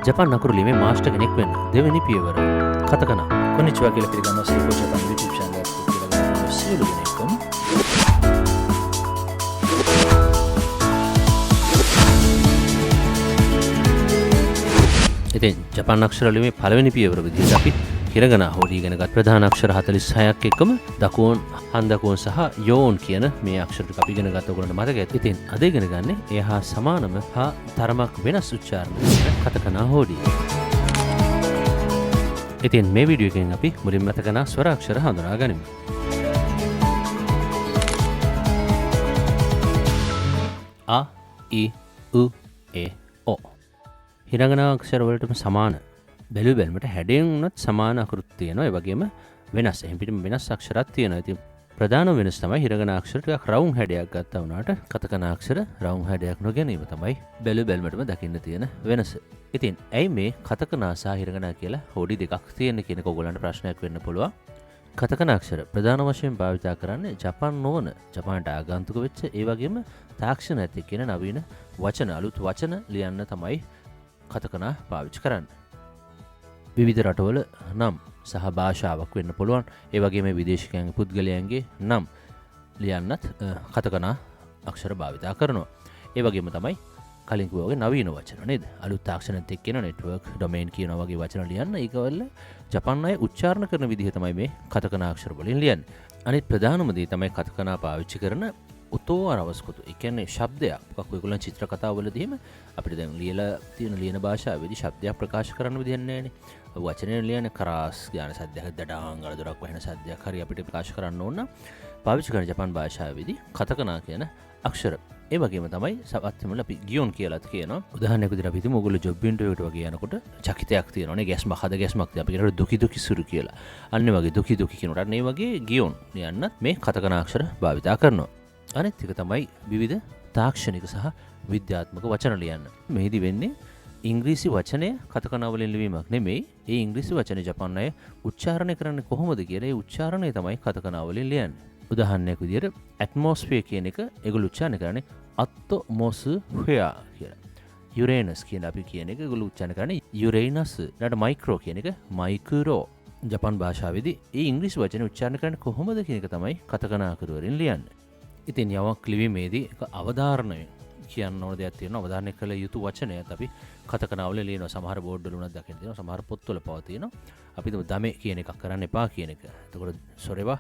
ජපාන් අකුරු ලිමේ මාස්ටර් කෙනෙක් වෙන්න. දෙවෙනි පියවර කතකනා. කොනිචිවා කියලා පිළිගන්නවා සීකෝ ජපාන් YouTube channel එක කියලා සියලු දෙනෙක්ම. ඉතින් ජපාන් අක්ෂර ලිමේ පළවෙනි පියවර විදිහට අපි හිරගනා හෝඩි ඉගෙන ගත් ප්‍රධාන අක්ෂර 46ක් එක්කම දකුවන් හන්දකුවන් සහ යෝන් කියන මේ අක්ෂර ටික අපි ඉගෙන ගත්ත ඔයගොල්ලන්ට මතක ඇති. ඉතින් අද ඉගෙන ගන්නේ ඒ හා සමානම හා තරමක් වෙනස් උච්චාරණ කතකනා හෝඩි. ඉතින් මේ වීඩියෝ එකෙන් අපි මුලින්ම කතකනා ස්වර අක්ෂර හඳුනා ගනිමු. අ යි උ ඒ ඔ. හිරගනා අක්ෂර වලටම සමාන බැලු බැලමට හැඩයෙන් උනත් සමාන අකුරුත් තියෙනවා. ඒ වගේම වෙනස් එහෙම පිටම වෙනස් අක්ෂරات තියෙනවා. ඉතින් ප්‍රධාන වෙනස තමයි හිරගනා අක්ෂර ටිකක් රවුම් හැඩයක් ගත්තා වුණාට කතකනා අක්ෂර රවුම් හැඩයක් නොගැනීම තමයි බැලු බැලමටම දකින්න තියෙන වෙනස. ඉතින් ඇයි මේ කතකනා සහ හිරගනා කියලා හෝඩි දෙකක් තියෙන කියන එක ඔයගොල්ලන්ට ප්‍රශ්නයක් වෙන්න පුළුවන්. කතකනා අක්ෂර ප්‍රධාන වශයෙන් භාවිත කරන්නේ ජපාන් නොවන ජපානට ආගන්තුක වෙච්ච ඒ වගේම තාක්ෂණ ඇති කියන නවීන වචන අලුත් වචන ලියන්න තමයි කතකනා පාවිච්චි කරන්නේ. විවිධ රටවල නම් සහ භාෂාවක් වෙන්න පුළුවන්. ඒ වගේම විදේශිකයන්ගේ පුද්ගලයන්ගේ නම් ලියන්නත් කතකනා අක්ෂර භාවිත කරනවා. ඒ වගේම තමයි කලින් කිව්වා වගේ නවීන වචන නේද? අලුත් තාක්ෂණත් එක්ක කියන නෙට්වර්ක් ඩොමේන් කියන වගේ වචන ලියන්න ඒකවල ජපාන් අය උච්චාරණ කරන විදිහ තමයි මේ කතකනා අක්ෂර වලින් ලියන්නේ. අනිත් ප්‍රධානම දේ තමයි කතකනා පාවිච්චි කරන උතෝ අරවස්කුතු. ඒ කියන්නේ ශබ්දයක්. මොකක් ඔයගොල්ලන් චිත්‍ර කතාවලදීම අපිට දැන් ලියලා තියෙන ලියන භාෂාවේදී ශබ්දයක් ප්‍රකාශ කරන්න විදියක් නැහැනේ. වචනේ ලියන කරාස් ඥාන සද්දයක් දඩාංග අලදොරක් වහින සද්දයක් හරි අපිට ප්‍රකාශ කරන්න ඕන නම් පාවිච්චි කරන ජපාන් භාෂාවේදී කතකනා කියන අක්ෂර. ඒ වගේම තමයි සවත්වල අපි ගියොන් කියලාත් කියනවා. උදාහරණයක් විදිහට අපි හිතමු ඔයගොල්ලෝ ජොබ් ඉන්ටර්විව් එකට වගේ යනකොට චකිතයක් තියෙනවානේ ගැස්මක් හද ගැස්මක් අපි කියනවා දුකි දුකි සුරු කියලා. අන්න ඒ වගේ දුකි දුකි කියනකොට අන්න ඒ වගේ ගියොන් ලියන්නත් මේ කතකනා අක්ෂර භාවිත කරනවා. අනෙත් එක තමයි විවිධ තාක්ෂණික සහ විද්‍යාත්මක වචන ලියන්න. මෙහිදී වෙන්නේ ඉංග්‍රීසි වචනය කතකනා වලින් ලිවීමක් නෙමෙයි. ඒ ඉංග්‍රීසි වචනේ ජපාන් අය උච්චාරණය කරන්නේ කොහොමද කියලා ඒ උච්චාරණය තමයි කතකනා වලින් ලියන්නේ. උදාහරණයක් විදිහට ඇට්මොස්ෆියර් කියන එක ඒගොල්ලෝ උච්චාරණය කරන්නේ අත්තොමොස්ෆියා කියලා. යුරේනස් කියන අපි කියන එක ඒගොල්ලෝ උච්චාරණය කරන්නේ යුරේනස්. ඊට මයික්‍රෝ කියන එක මයික්‍රෝ. ජපාන් භාෂාවේදී ඒ ඉංග්‍රීසි වචනේ උච්චාරණය කරන්නේ කොහොමද කියන එක තමයි කතකනා අකුරු වලින් ලියන්නේ. ඉතින් යමක් ලිවීමේදී අවධාරණය කියන්න ඕන දෙයක් තියෙනවා. අවධාරණය කළ යුතු වචනයත් අපි කතකනා වල ලියනවා. සමහර බෝඩ් වල උනත් දකින්න තියෙනවා. සමහර පොත්වල පවා තියෙනවා. අපි දමේ කියන එකක් කරන්න එපා කියන එක. එතකොට සොරේවා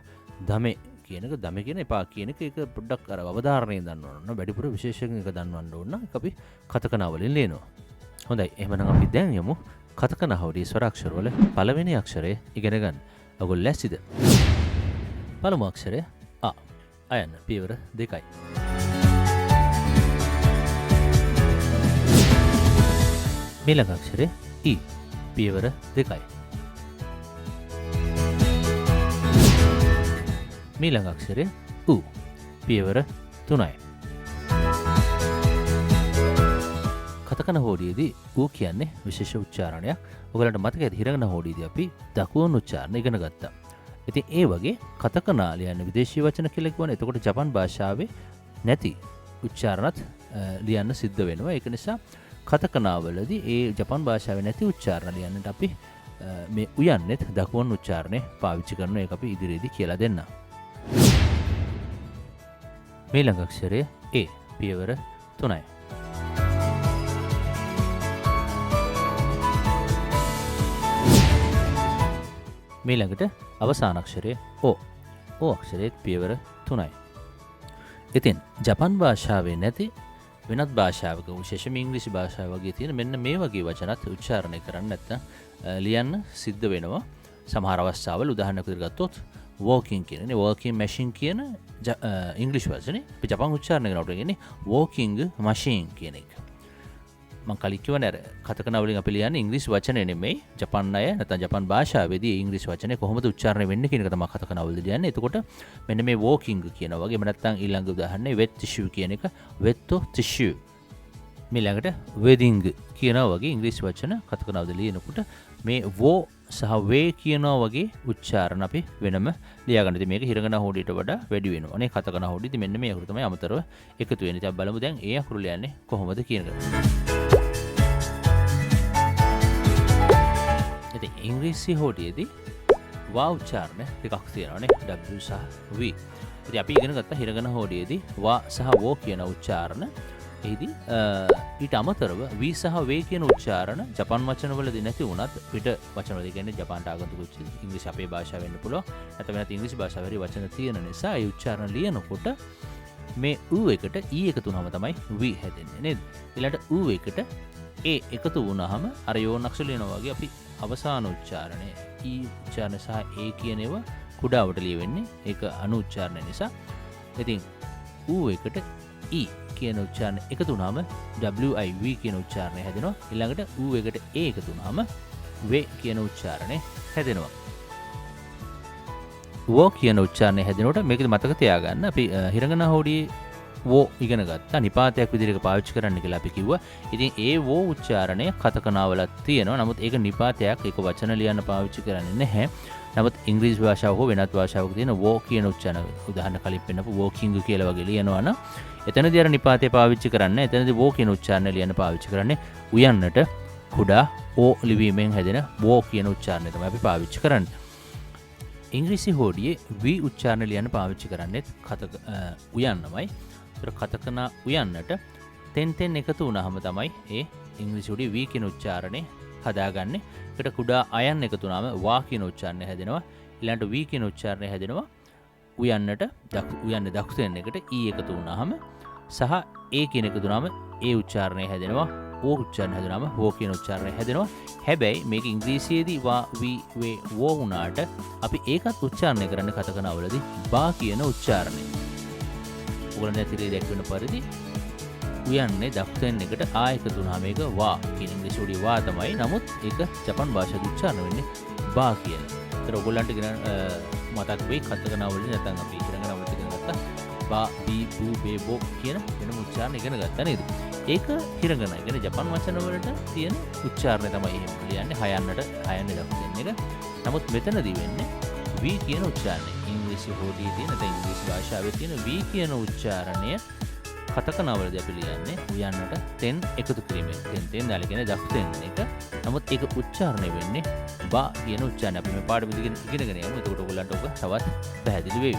දමේ කියන එක දමේ කියන එපා කියන එක ඒක පොඩ්ඩක් අර අවධාරණයෙන් දන්නවන්න ඕන. වැඩිපුර විශේෂයෙන් එක දන්නවන්න ඕන. ඒක අපි කතකනා වලින් ලියනවා. හොඳයි. එහෙනම් අපි දැන් යමු කතකනා හොඩි ස්වර අක්ෂර වල පළවෙනි අක්ෂරය ඉගෙන ගන්න. ඔයගොල්ලෝ ලැස්තිද? පළමු අක්ෂරය අ. අයන්න පියවර 2යි. මීළඟ අක්ෂරය ඊ පියවර 2යි. මීළඟ අක්ෂරය උ පියවර 3යි. කතකනා හෝඩියේදී ඌ කියන්නේ විශේෂ උච්චාරණයක්. ඔයගලන්ට මතක ඇති හිරගනා හෝඩියේදී අපි දකුවන් උච්චාරණ ඉගෙන ගත්තා. ඉතින් ඒ වගේ කතකනා ලියන්න විදේශීය වචන කියලා කියවනේ. එතකොට ජපාන් භාෂාවේ නැති උච්චාරණත් ලියන්න සිද්ධ වෙනවා. ඒක නිසා කතකනාවලදී ඒ ජපාන් භාෂාවේ නැති උච්චාරණ ලියන්නට අපි මේ උයන්නේත් දකුවන් උච්චාරණය පාවිච්චි කරන එක අපි ඉදිරියේදී කියලා දෙන්නම්. මීළඟ අක්ෂරය ඒ පියවර 3යි. මීළඟට අවසාන අක්ෂරය ඕ. ඕ අක්ෂරයේත් පියවර 3යි. ඉතින් ජපාන් භාෂාවේ නැති වෙනත් භාෂාවක විශේෂයෙන්ම ඉංග්‍රීසි භාෂාව වගේ තියෙන මෙන්න මේ වගේ වචනත් උච්චාරණය කරන්න නැත්නම් ලියන්න සිද්ධ වෙනවා. සමහර අවස්ථාවල උදාහරණයක් විදිහට ගත්තොත් walking කියන්නේ walking machine කියන ඉංග්‍රීසි වචනේ අපි ජපාන් උච්චාරණය කරනකොට කියන්නේ walking machine කියන එක. මම කලින් කිව්වනේ අර කතකනා වලින් අපි ලියන්නේ ඉංග්‍රීසි වචනේ නෙමෙයි. ජපාන් අය නැත්නම් ජපාන් භාෂාවේදී ඉංග්‍රීසි වචනේ කොහොමද උච්චාරණය වෙන්නේ කියන එක තමයි කතකනා වලදී ලියන්නේ. එතකොට මෙන්න මේ walking කියන වගේ නැත්නම් ඊළඟ උදාහරණේ wet tissue කියන එක wet tissue. ඊළඟට wedding කියනවා වගේ ඉංග්‍රීසි වචන කතකනා වලදී ලියනකොට මේ wo සහ වේ කියනවා වගේ උච්චාරණ අපි වෙනම ලියාගන්න. ඉතින් මේක හිරගනා හෝඩියට වඩා වැඩි වෙනවා. අනේ කතකනා හෝඩියදී මෙන්න මේ අකුරු තමයි අමතරව එකතු වෙන්නේ. ඉතින් බලමු දැන් ඒ අකුරු ලියන්නේ කොහොමද කියන එක. ඉංග්‍රීසි හෝඩියේදී වා උච්චාරණය දෙකක් තියෙනවානේ W සහ V. ඉතින් අපි ඉගෙන ගත්ත හිරගන හෝඩියේදී වා සහ වෝ කියන උච්චාරණ එහිදී ඊට අමතරව V සහ V කියන උච්චාරණ ජපාන් වචනවලදී නැති වුණත් පිට වචනවලදී කියන්නේ ජපාන්ට ආගන්තුක ඉංග්‍රීසි අපේ භාෂාව වෙන්න පුළුවන්. නැත්නම් වෙනත් ඉංග්‍රීසි භාෂාවේ වචන තියෙන නිසා ඒ උච්චාරණ ලියනකොට මේ ඌ එකට ඊ එකතු වුනහම තමයි V හැදෙන්නේ නේද? ඊළඟට ඌ එකට ඒ එකතු වුනහම අර යෝන් අක්ෂර ලියනවා වගේ අපි අවසාන උච්චාරණය ඊ උච්චාරණ සහ ඒ කියන ඒවා කුඩාවට ලියවෙන්නේ. ඒක අනු උච්චාරණය නිසා. ඉතින් ඌ එකට ඊ කියන උච්චාරණය එකතු වුනහම WIV කියන උච්චාරණය හැදෙනවා. ඊළඟට ඌ එකට ඒ එකතු වුනහම V කියන උච්චාරණය හැදෙනවා. වෝ කියන උච්චාරණය හැදෙනකොට මේකද මතක තියාගන්න අපි හිරගන හෝඩියේ වෝ ඉගෙන ගත්තා. නිපාතයක් විදිහට පාවිච්චි කරන්න කියලා අපි කිව්වා. ඉතින් ඒ වෝ උච්චාරණය කතකනාවලත් තියෙනවා. නමුත් ඒක නිපාතයක් ඒක වචන ලියන්න පාවිච්චි කරන්නේ නැහැ. නමුත් ඉංග්‍රීසි භාෂාව හෝ වෙනත් භාෂාවක තියෙන වෝ කියන උච්චාරණ උදාහරණ කලින් පෙන්නපු වෝකින්ග් කියලා වගේ ලියනවා නම් එතනදී අර නිපාතය පාවිච්චි කරන්නේ. එතනදී වෝ කියන උච්චාරණය ලියන්න පාවිච්චි කරන්නේ උයන්නට කුඩා ඕ ලිවීමෙන් හැදෙන වෝ කියන උච්චාරණය තමයි අපි පාවිච්චි කරන්නේ. ඉංග්‍රීසි හෝඩියේ V උච්චාරණ ලියන්න පාවිච්චි කරන්නේ කතක උයන්නමයි. ඒතර කතකනා උයන්නට තෙන් එකතු වුණාම තමයි ඒ ඉංග්‍රීසි හෝඩියේ V කියන උච්චාරණය හදාගන්නේ. ඒකට කුඩා අයන් එකතු වුණාම වා කියන උච්චාරණය හැදෙනවා. ඊළඟට V කියන උච්චාරණය හැදෙනවා. උයන්නට උයන්න දකුතෙන් එකට ඊ එකතු වුණාම සහ ඒ කියන එකතු වුණාම ඒ උච්චාරණය හැදෙනවා. ඕ උච්චාරණය හැදුනම වෝ කියන උච්චාරණය හැදෙනවා. හැබැයි මේක ඉංග්‍රීසියේදී වා වී වේ වෝ වුණාට අපි ඒකත් උච්චාරණය කරන්නේ කතකනාවලදී බා කියන උච්චාරණය. ඔයගොල්ලෝ දැන් දැක්වෙන පරිදි උයන්නේ දකුතෙන් එකට ආ එකතු වුණාම මේක වා කියන ඉංග්‍රීසි වලදී වා තමයි. නමුත් ඒක ජපාන් භාෂාවේ උච්චාරණය වෙන්නේ බා කියන. ඒතර ඔයගොල්ලන්ට ඉගෙන මතක් වෙයි කතකනාවලදී නැත්නම් අපි ඉගෙනගනවලදී ඉගෙන ගත්තා බා බී බූ බේ බෝ කියන වෙනම උච්චාරණ ඉගෙන ගත්තා නේද? ඒක හිරගන ඉගෙන ජපාන් වචන වලට තියෙන උච්චාරණය තමයි එහෙම ලියන්නේ හයන්නට දකුතෙන් එක. නමුත් මෙතනදී වෙන්නේ V කියන උච්චාරණය. ඉංග්‍රීසි හෝඩියේ තියෙන නැත්නම් ඉංග්‍රීසි භාෂාවේ තියෙන V කියන උච්චාරණය කතකනාවලදී අපි ලියන්නේ උයන්නට තෙන් එකතු කිරීමෙන්. තෙන් දාලා කියන්නේ දකුතෙන් එක. නමුත් ඒක උච්චාරණය වෙන්නේ බා කියන උච්චාරණය. අපි මේ පාඩම ඉගෙනගෙන යමු. එතකොට ඔයගොල්ලන්ට ඔක තවත් පැහැදිලි වෙයි.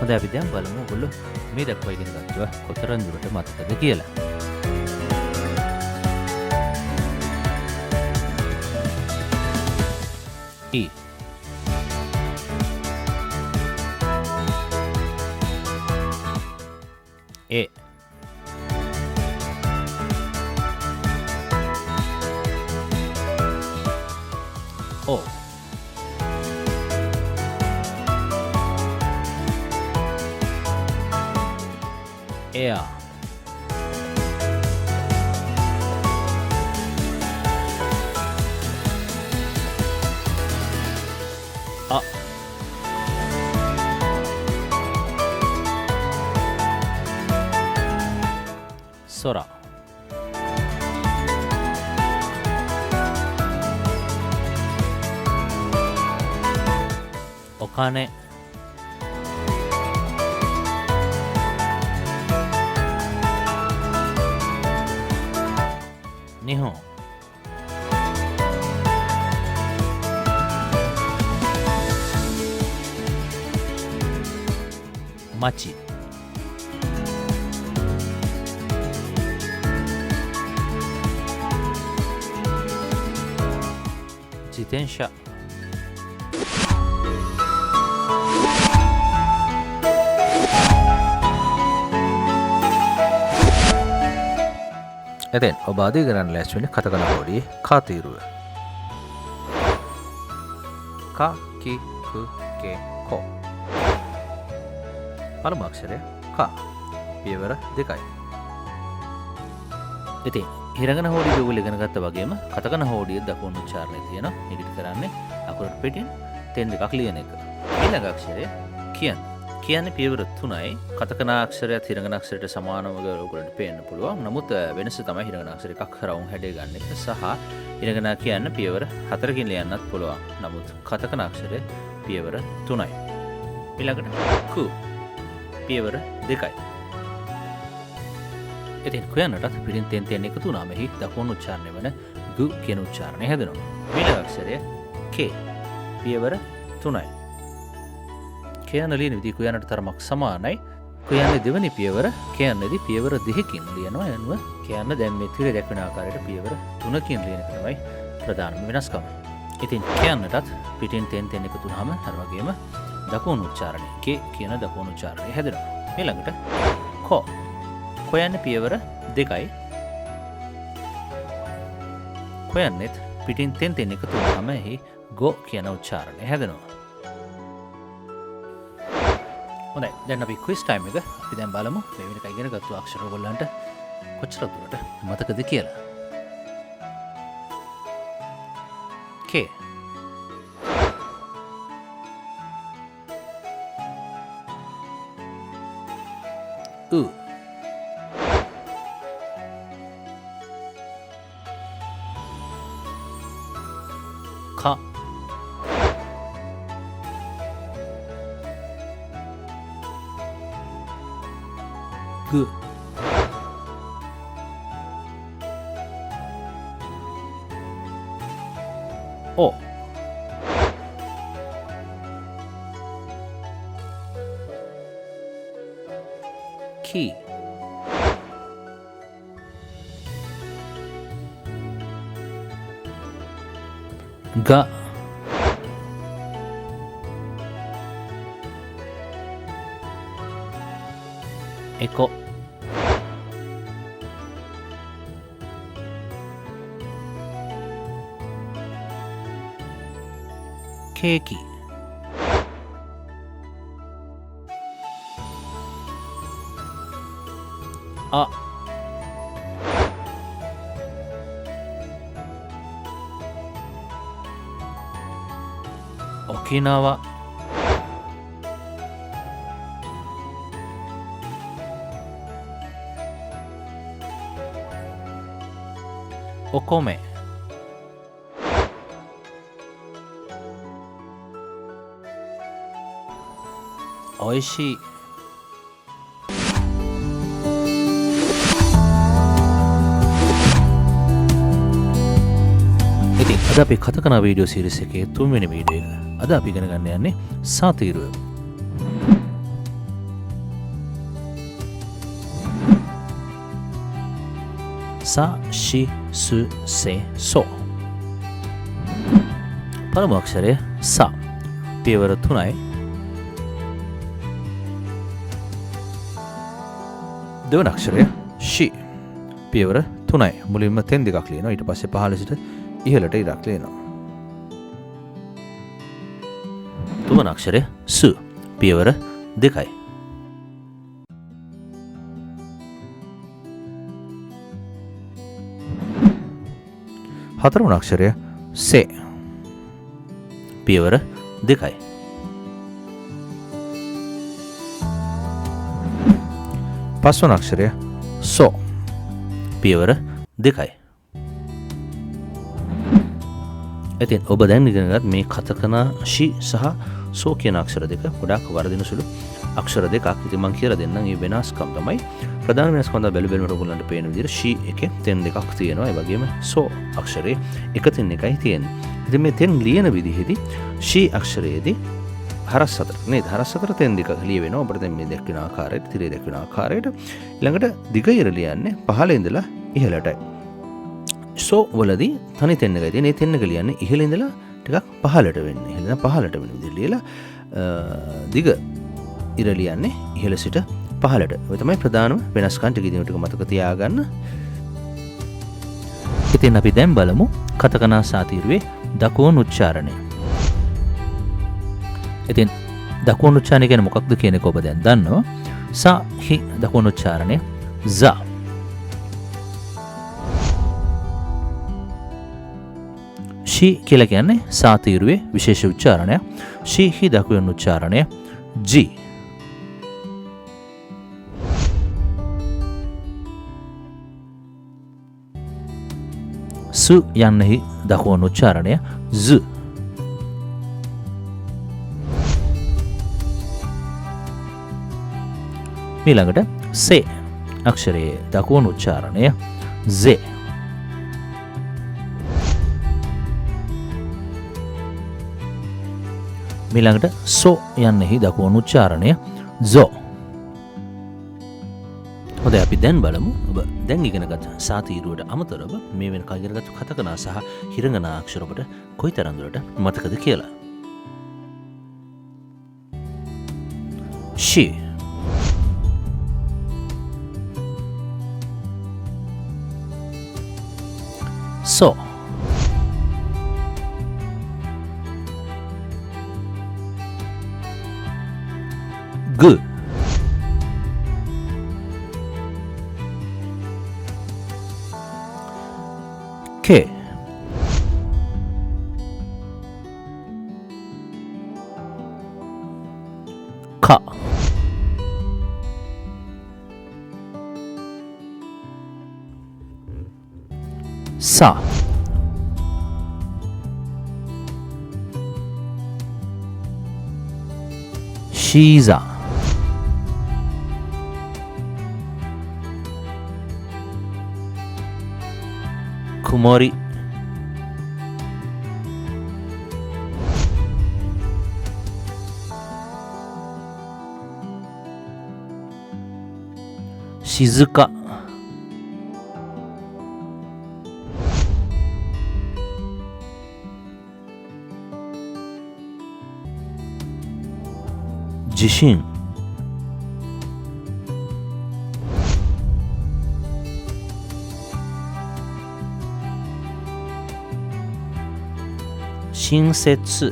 හොඳයි අපි දැන් බලමු ඔයගොල්ලෝ මේ දක්වා ඉගෙන ගත්තා කොතරම් දුරට මතකද කියලා. E A O air Sora Okane Nihon Machi Jitensha එතෙන් ඔබ අධි කරන්න ලැස්ති වෙන්නේ කතකන හෝඩියේ කා තීරුව. ක කි ක කේ කො. පළමු අක්ෂරය ක. පියවර 2යි. ඉතින් හිරගන හෝඩිය ඔයගොල්ලෝ ඉගෙන ගත්තා වගේම කතකන හෝඩියේ දකුණු උච්චාරණය තියෙනවා. නිගිට කරන්නේ අකුරට පිටින් තෙන් දෙකක් ලියන එක. ඊළඟ අක්ෂරය කියන්. කියන්නේ පියවර 3යි. කතකන අක්ෂරයත් හිරගන අක්ෂරයට සමානව ඔයගොල්ලන්ට පේන්න පුළුවන්. නමුත් වෙනස තමයි හිරගන අක්ෂර එකක් රවුම් හැඩය ගන්න එක සහ හිරගන කියන්න පියවර 4කින් ලියන්නත් පුළුවන්. නමුත් කතකන අක්ෂරය පියවර 3යි. ඊළඟට කු පියවර 2යි. ඉතින් කියන්නටත් පිටින් තෙන් තෙන් එකතු වුණාම එහි දකුණු උච්චාරණය වන ගු කියන උච්චාරණය හැදෙනවා. ඊළඟ අක්ෂරය K. පියවර 3යි. කියන්න ලියන විදිහ කියන්නට තරමක් සමානයි. කියන්නේ දෙවනි පියවර කියන්නේදී පියවර 2කින් ලියනවා. එනුව කියන්න දැන් මේ තිර දැක්වෙන ආකාරයට පියවර 3කින් ලියන එක තමයි ප්‍රධානම වෙනස්කම. ඉතින් කියන්නටත් පිටින් තෙන් තෙන් එකතු වුණාම අර වගේම දකුණු උච්චාරණය K කියන දකුණු උච්චාරණය හැදෙනවා. ඊළඟට කො. කොයන්නේ පියවර 2යි. කොයන්නේත් පිටින් තෙන් තෙන් එකතු වුණාම එහි ගෝ කියන උච්චාරණය හැදෙනවා. හොඳයි දැන් අපි ක්විස් ටයිම් එක අපි දැන් බලමු මේ වෙනක ඉගෙන ගත්තු අක්ෂර ඔයගොල්ලන්ට කොච්චර දුරට මතකද කියලා. K. U. Ka. Gu. O. Ki. Ga. Eko. Keki. A. Okinawa. Okome. Oishii. ඉතින් අද අපි කතකනා වීඩියෝ සීරීස් එකේ 3 වෙනි වීඩියෝ එක. අද අපි ඉගෙන ගන්න යන්නේ සාතීරුව. Sa, shi, su, se, so. පළමු අක්ෂරය sa. පියවර 3යි. දෙවන අක්ෂරය shi. පියවර 3යි. මුලින්ම තෙන් දෙකක් ලියනවා. ඊට පස්සේ පහළ සිට ඉහළට ඉරක් ලියනවා. තුන්වන අක්ෂරය su. පියවර 2යි. හතරවන අක්ෂරය se. පියවර 2යි. පස්වන අක්ෂරය so. පියවර 2යි. ඉතින් ඔබ දැන් ඉගෙනගත් මේ කතකනා shi සහ so කියන අක්ෂර දෙක ගොඩාක් වර්ධින සුළු අක්ෂර දෙකක්. ඉතින් මම කියලා දෙන්නම් මේ වෙනස්කම් තමයි. ප්‍රධාන වෙනස්කම තමයි බැලු බැලමට ඔයගොල්ලන්ට පේන විදිහට shi එකේ තෙන් දෙකක් තියෙනවා. ඒ වගේම so අක්ෂරේ එක තෙන් එකයි තියෙන්නේ. ඉතින් මේ තෙන් ලියන විදිහේදී shi අක්ෂරයේදී හරස් හතර නේද? හරස් හතර තෙන් දෙකක් ලියවෙනවා. ඔබට දැන් මේ දැක්වෙන ආකාරයට, තිරේ දැක්වෙන ආකාරයට ළඟට දිග ඉර ලියන්නේ පහළ ඉඳලා ඉහළටයි. so වලදී තනි තෙන් එකයි තියෙන්නේ. මේ තෙන් එක ලියන්නේ ඉහළ ඉඳලා ටිකක් පහළට වෙන්නේ. ඉහළ ඉඳලා පහළට වෙන විදිහට ලියලා දිග ඉර ලියන්නේ ඉහළ සිට පහළට. ඔය තමයි ප්‍රධානම වෙනස්කම් ටික ඉදින් ටික මතක තියාගන්න. ඉතින් අපි දැන් බලමු කතකනා සාතීරුවේ දකුණු උච්චාරණය. ඉතින් දකුණු උච්චාරණය කියන්නේ මොකක්ද කියන එක ඔබ දැන් දන්නවා. sa hi දකුණු උච්චාරණය za. shi කියලා කියන්නේ සාතීරුවේ විශේෂ උච්චාරණය. shi hi දකුණු උච්චාරණය ji. su යන්නෙහි දකුණු උච්චාරණය z. ඊළඟට se අක්ෂරයේ දකුණු උච්චාරණය Z. මීළඟට සෝ යන්නෙහි දකුණු උච්චාරණය ZO. හොඳයි අපි දැන් බලමු ඔබ දැන් ඉගෙනගත් සාතීරුවට අමතරව මේ වෙනකල් ඉගෙනගත් කතකනා සහ හිරංගනා අක්ෂර ඔබට කොයිතරම් දුරට මතකද කියලා. She. So. Good. K. Ka. Sa. Shiza. Kumori. Shizuka. Jishin. Shinsetsu.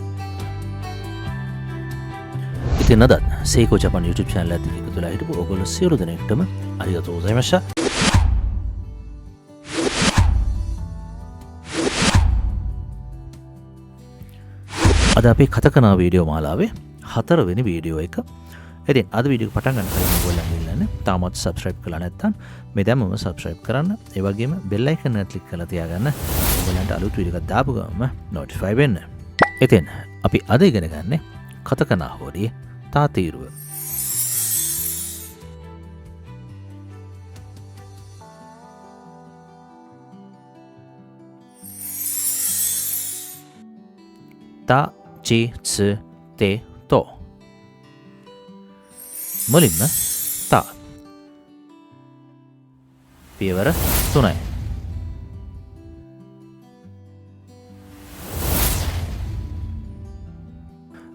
ඉතින් අදත් සේකෝ ජපාන් YouTube channel එකත් එක්ක එකතු වෙලා හිටපු ඔයගොල්ලෝ සියලු දෙනෙක්ටම අරිගතෝ ගොසයිමස්සා. අද අපි කතකනා වීඩියෝ මාලාවේ 4 වෙනි වීඩියෝ එක. ඉතින් අද වීඩියෝ පටන් ගන්න කලින් ඔයගොල්ලන් ඉල්ලන්නේ තාමත් subscribe කරලා නැත්නම් මේ දැම්මම subscribe කරන්න. ඒ වගේම bell icon එක click කරලා තියාගන්න. ඔයගොල්ලන්ට අලුත් වීඩියෝ එකක් දාපු ගමන් notify වෙන්න. ඉතින් අපි අද ඉගෙන ගන්න කතකනා හෝඩියේ තාතීරුව. තා චි 츠 තේ තෝ. මුලින්ම තා පියවර 3යි.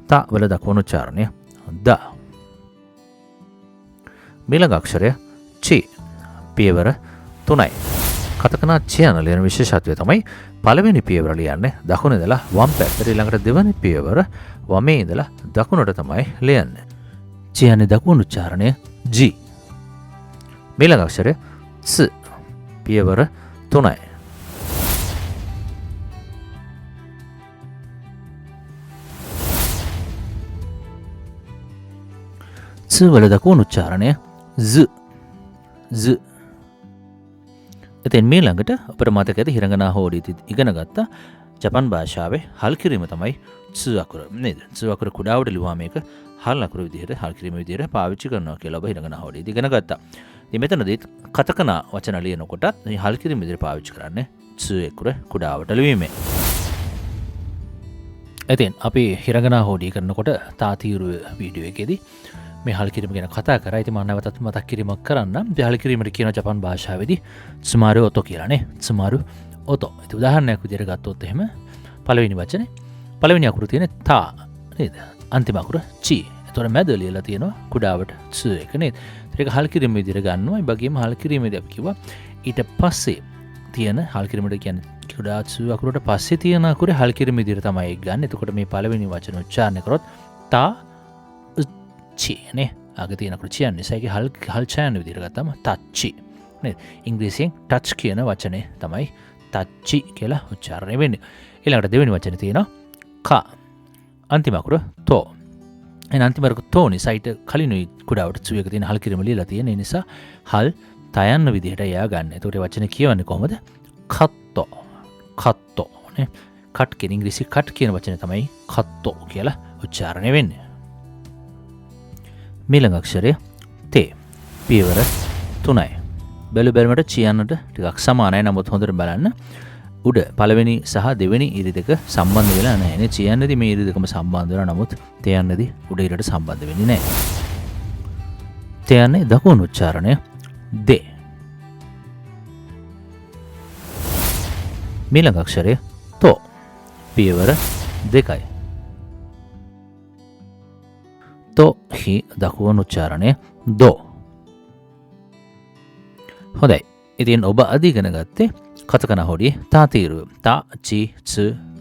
තා වල දකුණු උච්චාරණය ද. මීළඟ අක්ෂරය චි පියවර 3යි. කතකනා චි යන ලියන විශේෂත්වය තමයි පළවෙනි පියවර ලියන්නේ දකුණේ ඉඳලා වම් පැත්තට, ඊළඟට දෙවෙනි පියවර වමේ ඉඳලා දකුණට තමයි ලියන්නේ. චි යන්නේ දකුණු උච්චාරණය G. මීළඟ අක්ෂරය ස් පියවර 3යි. ස් වල දකුණු උච්චාරණය Z. ඉතින් ඊළඟට අපිට මතක ඇති හිරංගනා හෝඩියේදී ඉගෙන ගත්ත ජපන් භාෂාවේ හල් කිරීම තමයි ස් අකුර නේද? ස් අකුර කුඩාවට ලියුවා මේක හල් අකුර විදිහට හල් කිරීම විදිහට පාවිච්චි කරනවා කියලා ඔබ හිරංගනා හෝඩියේදී ඉගෙන ගත්තා. ඉතින් මෙතනදී කතකනා වචන ලියනකොටත් මේ හල් කිරීම විදිහට පාවිච්චි කරන්නේ ස් අකුර කුඩාවට ලිවීමෙන්. ඉතින් අපි හිරංගනා හෝඩිය කරනකොට තාතීරුව වීඩියෝ එකේදී මේ හල් කිරීම ගැන කතා කරා. ඉතින් මම නැවතත් මතක් කිරීමක් කරන්නම්. හල් කිරීමට කියන ජපන් භාෂාවේදී tsumaru oto කියලා නේ. tsumaru oto. ඉතින් උදාහරණයක් විදිහට ගත්තොත් එහෙම පළවෙනි වචනේ පළවෙනි අකුර තියෙන්නේ තා නේද? අන්තිම අකුර චි. ඒතකොට මැද ලියලා තියෙනවා කුඩාවට ts එක නේද? ඒක හල් කිරීම විදිහට ගන්නවා. ඒ වගේම හල් කිරීමේදී අපි කිව්වා ඊට පස්සේ තියෙන හල් කිරීමට කියන්නේ කුඩා ts අකුරට පස්සේ තියෙන අකුරේ හල් කිරීම විදිහට තමයි ඒක ගන්න. එතකොට මේ පළවෙනි වචන උච්චාරණය කරොත් තා චි නේ. අග තියෙන අකුර චි යන්නේ. ඒකේ හල් ඡායන විදිහට ගත්තම තච්චි නේද? ඉංග්‍රීසියෙන් ටච් කියන වචනේ තමයි තච්චි කියලා උච්චාරණය වෙන්නේ. ඊළඟට දෙවෙනි වචනේ තියෙනවා කා. අන්තිම අකුර තෝ. එන අන්තිම අකුර තෝ නිසා ඊට කලිනුයි කුඩාවට ts එක තියෙන හල් කිරීම ලියලා තියෙන නිසා හල් තයන්න විදිහට එයා ගන්න. ඒකට වචනේ කියවන්නේ කොහමද? කත්තෝ. කත්තෝ නේ. කට් කියන ඉංග්‍රීසි කට් කියන වචනේ තමයි කත්තෝ කියලා උච්චාරණය වෙන්නේ. මීළඟ අක්ෂරය තේ පියවර 3යි. බැලු බැලමට කියන්නට ටිකක් සමානයි. නමුත් හොඳට බලන්න උඩ පළවෙනි සහ දෙවෙනි ඉරි දෙක සම්බන්ධ වෙලා නැහැ. නේ කියන්නේදී මේ ඉරි දෙකම සම්බන්ධ වෙනවා. නමුත් තේයන්නේදී උඩ ඉරට සම්බන්ධ වෙන්නේ නැහැ. තේයන්නේ දකුණු උච්චාරණය දේ. මීළඟ අක්ෂරය තෝ. පියවර 2යි. තෝ හි දකුණු උච්චාරණය දෝ. හොඳයි. ඉතින් ඔබ අද ඉගෙන ගත්තේ කතකන හොඩියේ තා තීරුව. තා චි ච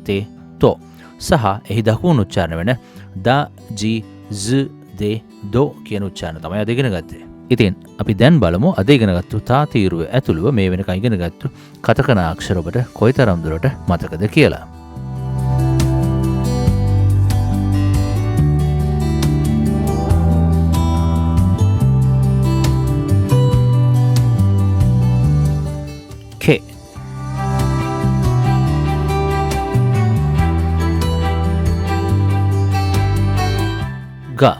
තේ තෝ සහ එහි දකුණු උච්චාරණ වෙන දා ජි ස් දේ දෝ කියන උච්චාරණ තමයි අද ඉගෙන ගත්තේ. ඉතින් අපි දැන් බලමු අද ඉගෙන ගත්තු තා තීරුව ඇතුළුව මේ වෙනකන් ඉගෙන ගත්තු කතකන අක්ෂර ඔබට කොයිතරම් දුරට මතකද කියලා. K. Ga.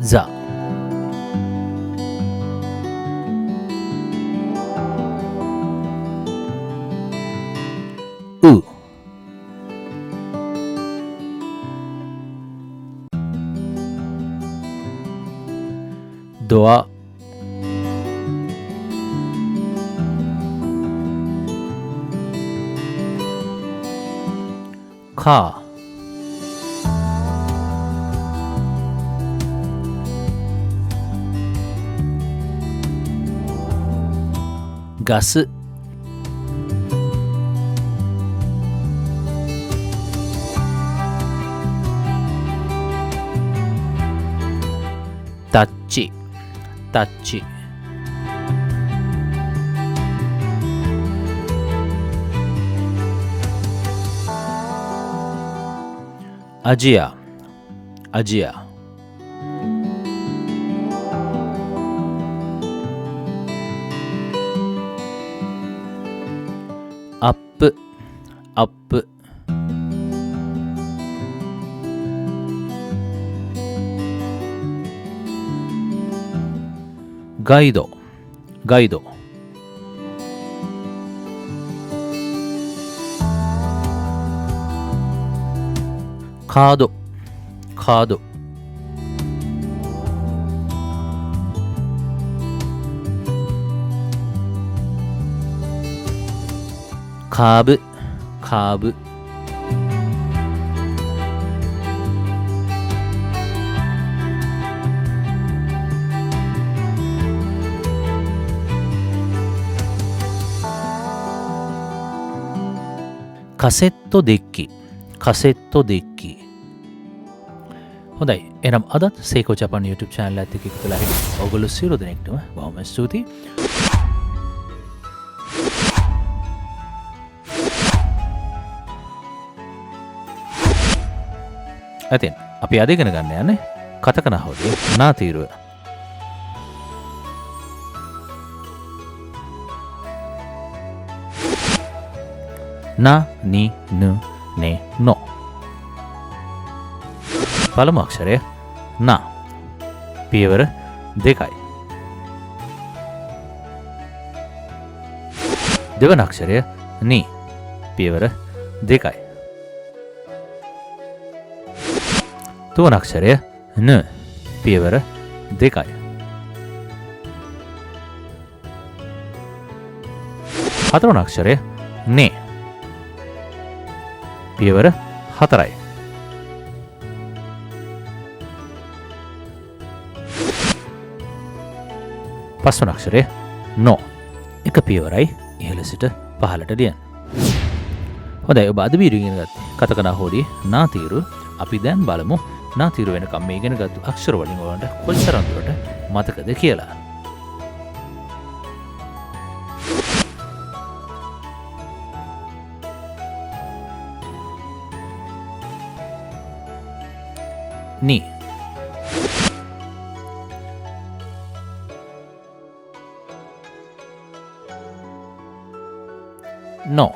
Za. U. Doa. Ka. Gas. Tachi. Tachi. Ajia. Ajia. Up. Up. Gaido. Gaido. Card. Card. Cab. Cab. කසෙට්ටෝ දෙක්කි. කසෙට්ටෝ දෙක්කි. හොඳයි. එනම් අදත් සේකෝ ජපන් YouTube channel එකත් එක්ක එකතු වෙලා හිටිය ඔයගොල්ලෝ සියලු දෙනෙක්ටම බොහොම ස්තුතියි. ඉතින් අපි අද ඉගෙන ගන්න යන්නේ කතකන හොඩියේ නා තීරුව. Na, ni, nu, ne, no. පළමු අක්ෂරය නා. පියවර 2යි. දෙවන අක්ෂරය නි. පියවර 2යි. තුවන අක්ෂරය න. පියවර 2යි. හතරවන අක්ෂරය නේ. පියවර 4යි. පස්වන අක්ෂරය නෝ. එක පියවරයි ඉහළ සිට පහළට ලියන්න. හොඳයි. ඔබ අද වීඩියෝ ඉගෙන ගත්තේ කතකන හොඩියේ නා තීරුව. අපි දැන් බලමු නා තීරුව වෙනකම් මේ ඉගෙන ගත්තු අක්ෂර වලින් ඔයාලට කොයිතරම් දුරට මතකද කියලා. Ni. No.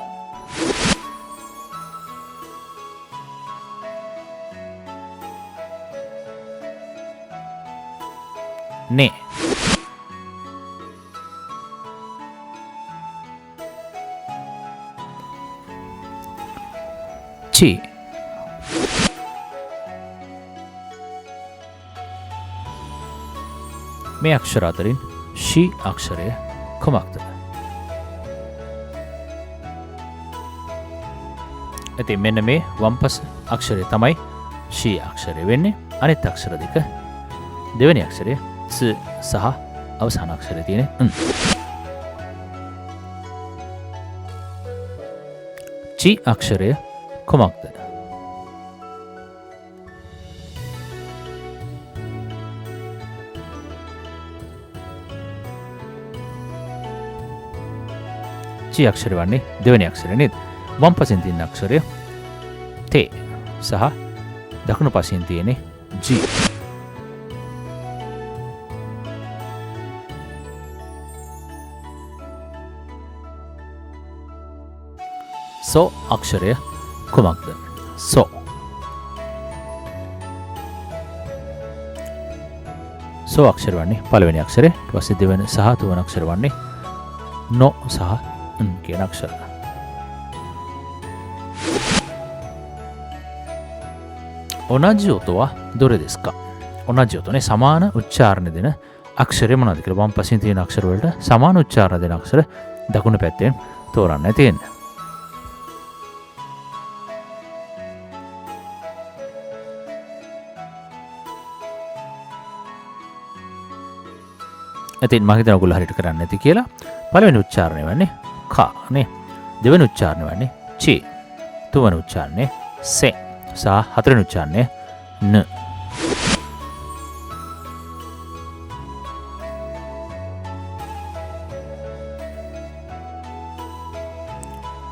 චි. මේ අක්ෂර අතරින් ෂී අක්ෂරය කුමක්ද? ඉතින් මෙන්න මේ වම්පස අක්ෂරය තමයි ෂී අක්ෂරය වෙන්නේ. අනිත් අක්ෂර දෙක දෙවෙනි අක්ෂරය ස් සහ අවසාන අක්ෂරය තියෙන න්. චි අක්ෂරය කුමක්ද? චි අක්ෂරය වන්නේ දෙවෙනි අක්ෂරය නේද? වම් පසෙන් තියෙන අක්ෂරය තේ සහ දකුණු පසෙන් තියෙන්නේ ජී. සෝ අක්ෂරය කුමක්ද? සෝ. සෝ අක්ෂර වන්නේ පළවෙනි අක්ෂරය. ඊට පස්සේ දෙවෙනි සහ තුන්වෙනි අක්ෂර වන්නේ නො සහ න් කියන අක්ෂර. ඔනජි ඔතෝ වා දොරෙ දෙස්ු කා? ඔනජි ඔතෝනේ සමාන උච්චාරණ දෙන අක්ෂරය මොනවද කියලා වම් පසින් තියෙන අක්ෂර වලට සමාන උච්චාරණ දෙන අක්ෂර දකුණු පැත්තෙන් තෝරන්න තියෙන්නේ. ඉතින් මම හිතනවා ඔයගොල්ලෝ හරියට කරන්නේ නැති කියලා. පළවෙනි උච්චාරණය වන්නේ කා නේ. දෙවෙනි උච්චාරණය වන්නේ චි. තුන්වෙනි උච්චාරණය සේ. සහ හතරවෙනි උච්චාරණය න.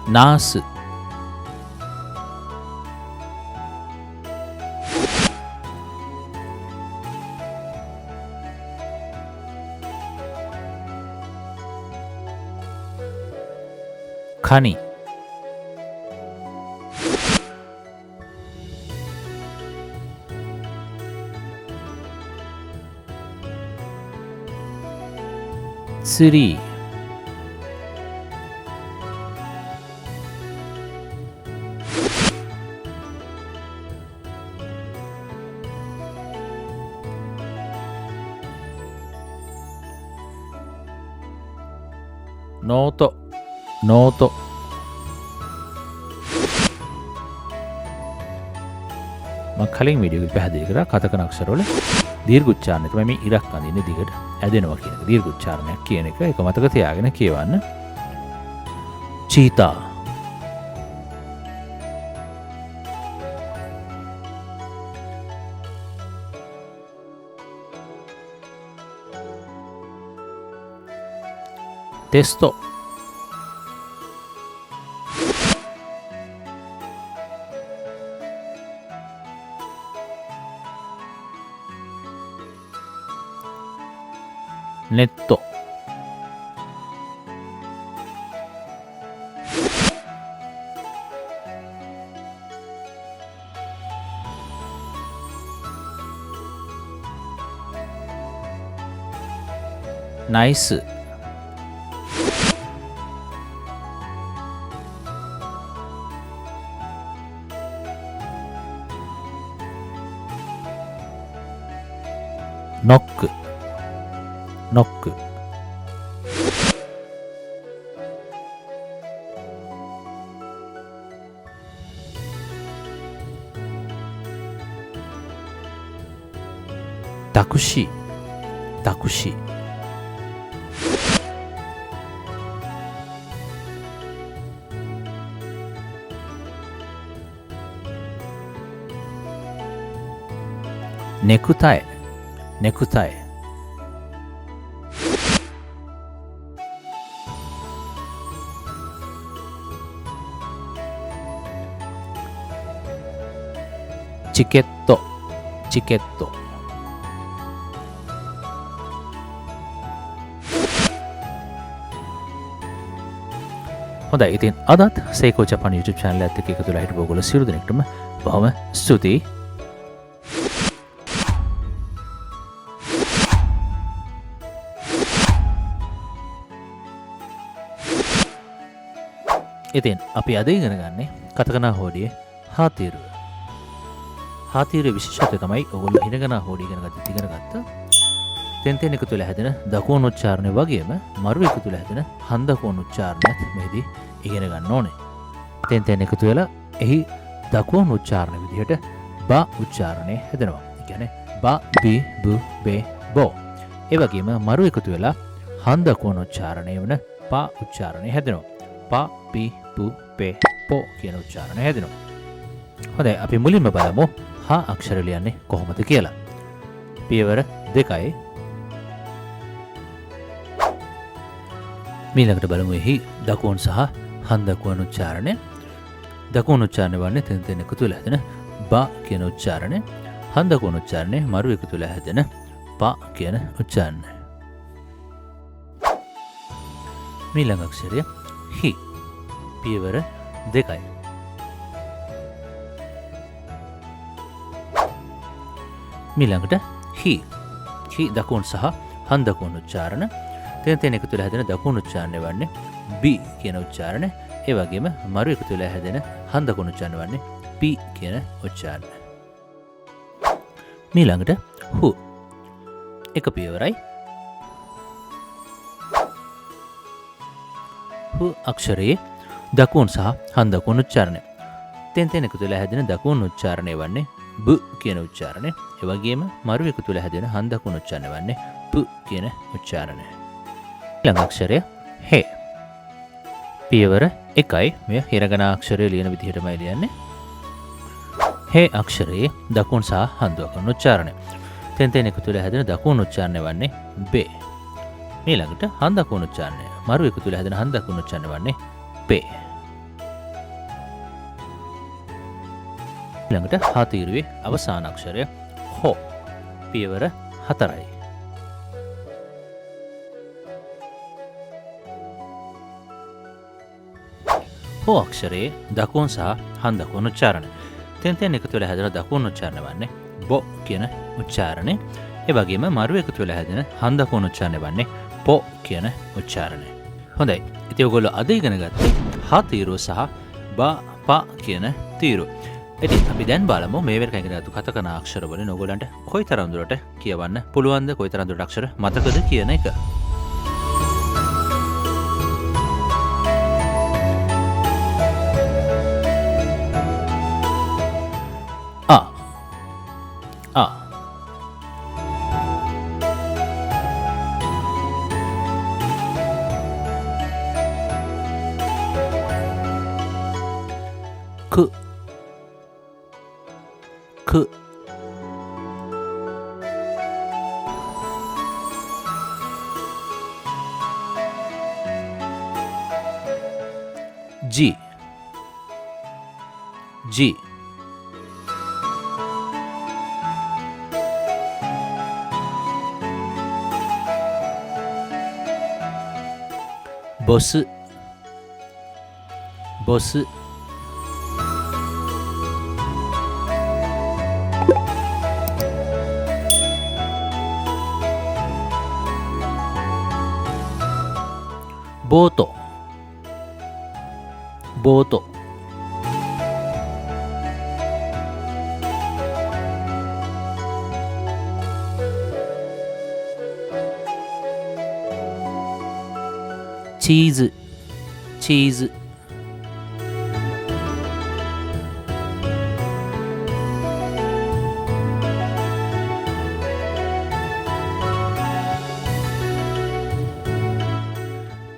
නාස්. කනි. සිරි. නෝතෝ. නෝතෝ. මම කලින් වීඩියෝ එකේ පැහැදිලි කරා කතකන අක්ෂරවල දීර්ඝ උච්චාරණය තමයි මේ ඉරක් අඳින්නේ දිගට ඇදෙනවා කියන එක. දීර්ඝ උච්චාරණයක් කියන එක ඒක මතක තියාගෙන කියවන්න. චීතා. ටෙස්ටෝ. නෙත්තෝ. නයිස්. නොක්ක. නොක්ක. තකුෂි. තකුෂි. නෙකුතයි. නෙකුතයි. චිකෙත්තෝ. චිකෙත්තෝ. හොඳයි. ඉතින් අදත් සේකෝ ජපාන් YouTube channel එකත් එක්ක එකතු වෙලා හිටපු ඔයගොල්ලෝ සියලු දෙනෙක්ටම බොහොම ස්තුතියි. ඉතින් අපි අද ඉගෙන ගන්නේ කතකනා හෝඩියේ හාතීරුව. හාතීරුවේ විශේෂත්වය තමයි ඔයගොල්ලෝ හිනගනා හෝඩි ඉගෙන ගත්ත ඉගෙන ගත්ත තෙන් එකතු වෙලා හැදෙන දකුණු උච්චාරණය වගේම මරු එකතු වෙලා හැදෙන හන්දකුණු උච්චාරණයත් මෙහිදී ඉගෙන ගන්න ඕනේ. තෙන් එකතු වෙලා එහි දකුණු උච්චාරණ විදිහට බ උච්චාරණය හැදෙනවා. ඒ කියන්නේ බ බි බු බේ බෝ. ඒ වගේම මරු එකතු වෙලා හන්දකුණු උච්චාරණය වෙන ප උච්චාරණය හැදෙනවා. ප පි පු පේ පෝ කියන උච්චාරණය හැදෙනවා. හොඳයි අපි මුලින්ම බලමු හා අක්ෂර ලියන්නේ කොහොමද කියලා. පියවර 2යි. මීළඟට බලමු එහි දකුණු සහ හන්දකුණු උච්චාරණය. දකුණු උච්චාරණය වන්නේ තෙන් එකතු වෙලා හැදෙන බ කියන උච්චාරණය. හන්දකුණු උච්චාරණය මරු එකතු වෙලා හැදෙන ප කියන උච්චාරණය. මීළඟ අක්ෂරය හි. පියවර 2යි. මීළඟට හි. හි දකුණු සහ හන්දකුණු උච්චාරණ. තෙන් එකතු වෙලා හැදෙන දකුණු උච්චාරණය වන්නේ බි කියන උච්චාරණය. ඒ වගේම මරු එකතු වෙලා හැදෙන හන්දකුණු උච්චාරණය වන්නේ පි කියන උච්චාරණය. මීළඟට හු. එක පියවරයි. හු අක්ෂරයේ දකුණු සහ හන්දකුණු උච්චාරණය. තෙන් එකතු වෙලා හැදෙන දකුණු උච්චාරණය වන්නේ බ කියන උච්චාරණය. ඒ වගේම මරු එකතු වෙලා හැදෙන හන්දකුණු උච්චාරණය වන්නේ ප කියන උච්චාරණය. ඊළඟ අක්ෂරය හේ. පියවර 1යි. මෙය හිරගනා අක්ෂරය ලියන විදිහටමයි ලියන්නේ. හේ අක්ෂරයේ දකුණු සහ හන්දකුණු උච්චාරණය. තෙන් එකතු වෙලා හැදෙන දකුණු උච්චාරණය වන්නේ බේ. ඊළඟට හන්දකුණු උච්චාරණය. මරු එකතු වෙලා හැදෙන හන්දකුණු උච්චාරණය වන්නේ පේ. ඊළඟට හාතීරුවේ අවසාන අක්ෂරය හෝ. පියවර 4යි. හෝ අක්ෂරයේ දකුණු සහ හන්දකුණු උච්චාරණය. තෙන් එකතු වෙලා හැදෙන දකුණු උච්චාරණය වන්නේ බො කියන උච්චාරණය. ඒ වගේම මරු එකතු වෙලා හැදෙන හන්දකුණු උච්චාරණය වන්නේ පො කියන උච්චාරණය. හොඳයි. ඉතින් ඔයගොල්ලෝ අද ඉගෙන ගත්තේ හාතීරුව සහ බ ප කියන තීරුව. ඉතින් අපි දැන් බලමු මේ වෙනකන් ඉගෙන ගත්ත කතකන අක්ෂර වලින් ඔයගොල්ලන්ට කොයිතරම් දුරට කියවන්න පුළුවන්ද, කොයිතරම් දුරට අක්ෂර මතකද කියන එක. A K K G G Boss Boss Boto Boto Cheese Cheese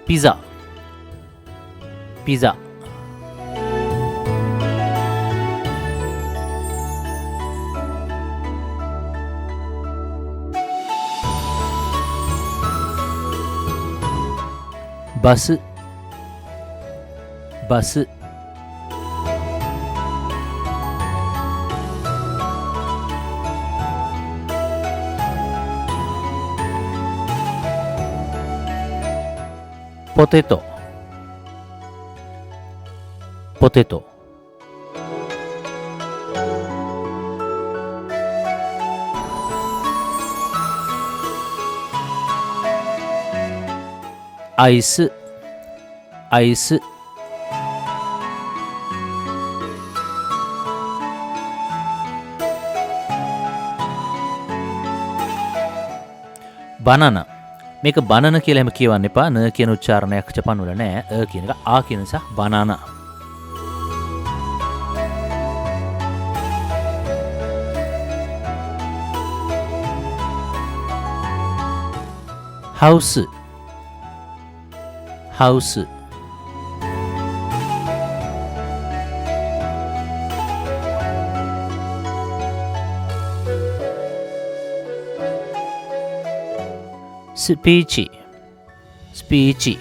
Pizza Pizza Bus Bus Potato Potato Ice Ice බනන මේක බනන කියලා එහෙම කියවන්න එපා. න කියන උච්චාරණයක් ජපන් වල නෑ. කියන එක ආ කියන නිසා බනන. house house speech speech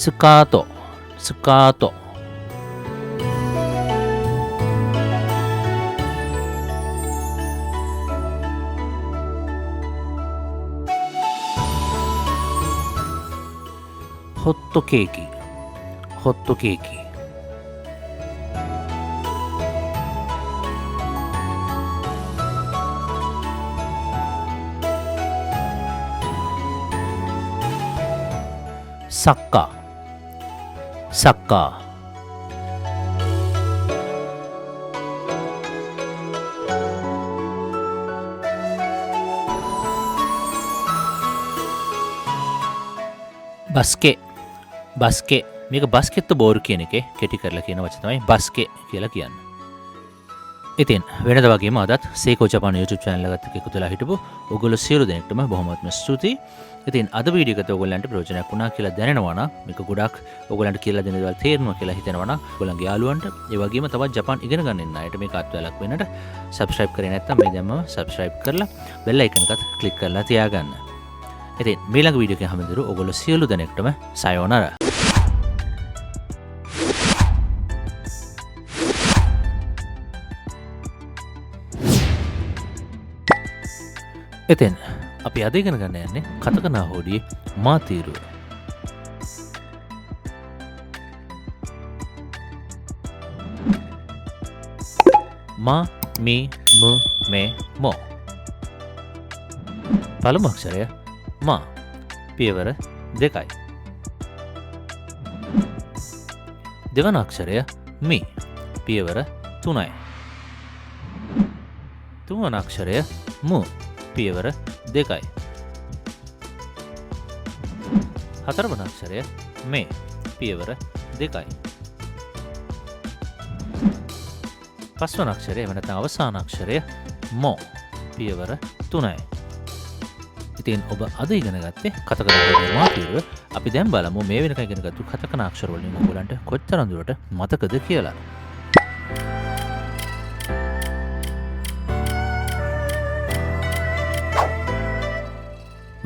스카ートスカートホットケーキホットケーキサッカーサッカーバスケバスケමේක බස්කෙට් බෝල් කියන එකේ කෙටි කරලා කියන වචන තමයි බස්කේ කියලා කියන්නේ. ඉතින් වෙනද වගේම අදත් සේකෝ ජපාන YouTube channel එකත් එක්ක එකතු වෙලා හිටපු ඔයගොල්ලෝ සියලු දෙනෙක්ටම බොහොමත්ම ස්තුතියි. ඉතින් අද වීඩියෝ එකට ඔයගොල්ලන්ට ප්‍රයෝජනයක් වුණා කියලා දැනෙනවා නම් මේක ගොඩක් ඔයගොල්ලන්ට කියලා දෙන දේවල් තේරෙනවා කියලා හිතෙනවා නම් ඔයගොල්ලන්ගේ යාළුවන්ට ඒ වගේම තවත් ජපාන් ඉගෙන ගන්න ඉන්න අයට මේක අත්වැලක් වෙන්නට subscribe කරේ නැත්නම් මේ දැම්මම subscribe කරලා bell icon එකත් click කරලා තියාගන්න. ඉතින් ඊළඟ වීඩියෝ එකේ හැමදෙරු ඔයගොල්ලෝ සියලු දෙනෙක්ටම සයෝනාරා. එතෙන් අපි අද ඉගෙන ගන්න යන්නේ කතකනා හෝඩියේ මා තීරුව. මා මී මු මේ මෝ. පළමු අක්ෂරය මා පියවර 2යි. දෙවන අක්ෂරය මී පියවර 3යි. තුන්වන අක්ෂරය මු පියවර 2යි. හතරවන අක්ෂරය මේ පියවර 2යි. පස්වන අක්ෂරය එව නැත්නම් අවසාන අක්ෂරය මෝ පියවර 3යි. ඉතින් ඔබ අද ඉගෙන ගත්තේ කතකනා හෝඩියේ මා තීරුව. අපි දැන් බලමු මේ වෙනකන් ඉගෙනගත්තු කතකනා අක්ෂර වලින් ඔයගලන්ට කොච්චර දුරට මතකද කියලා.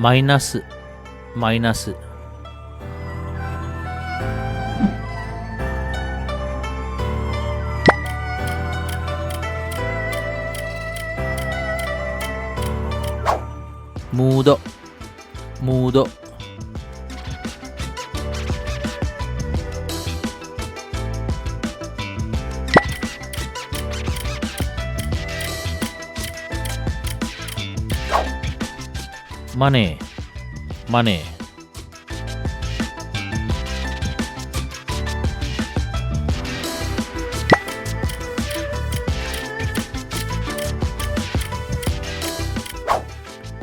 මයිනස් මයිනස් මූදො මූදො මනේ මනේ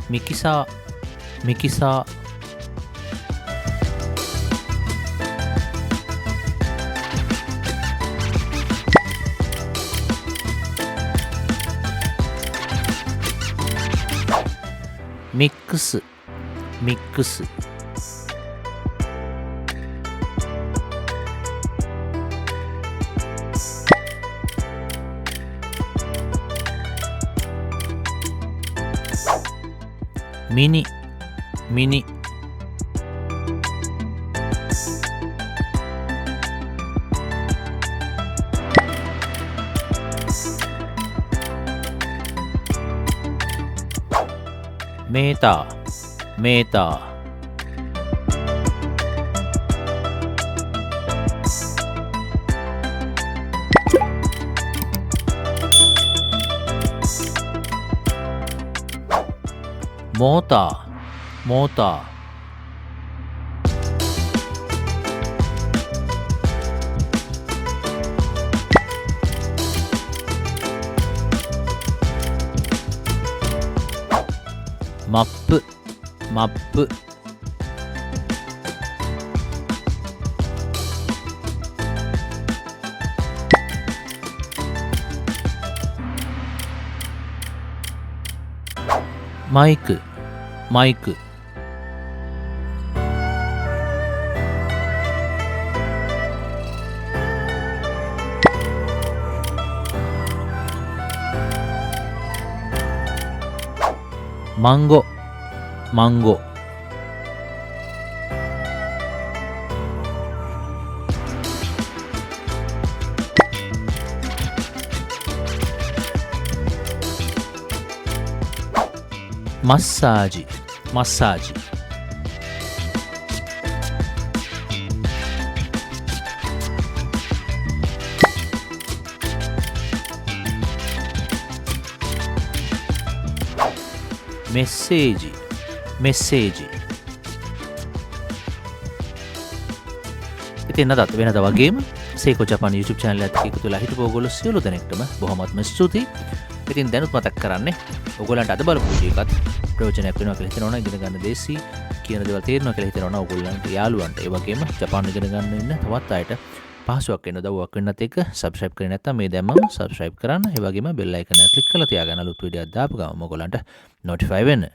මිකිසා මිකිසා මික්ස් මික්ස් මිනි මිනි මේතා මේතා මෝතා මෝතා මප්ප මප්ප මයික මයික මංගෝ මංගෝ මස්සාජි මස්සාජි මෙස්සේජි මෙස්සේජි ඉතින් අදත් වෙනද වගේම සේකෝ ජපාන් YouTube channel එකත් එකතු වෙලා හිටපු ඔයගොල්ලෝ සියලු දෙනෙක්ටම බොහොමත්ම ස්තුතියි. ඉතින් දැනුත් මතක් කරන්නේ ඔයගොල්ලන්ට අද බලපු වීඩියෝ එකත් ප්‍රයෝජනයක් වෙනවා කියලා හිතනවා නම් ඉගෙන ගන්න දේශී කියන දේවල් තේරෙනවා කියලා හිතනවා නම් ඔයගොල්ලන්ට යාළුවන්ට ඒ වගේම ජපාන් ඉගෙන ගන්න ඉන්න තවත් අයට පහසුවක් වෙන උදව්වක් වෙන්නත් එක්ක subscribe කරේ නැත්නම් මේ දැම්මම subscribe කරන්න. ඒ වගේම bell icon එක click කරලා තියාගන්න අලුත් වීඩියෝ එකක් දාපු ගමන් ඔයගොල්ලන්ට notify වෙන්න.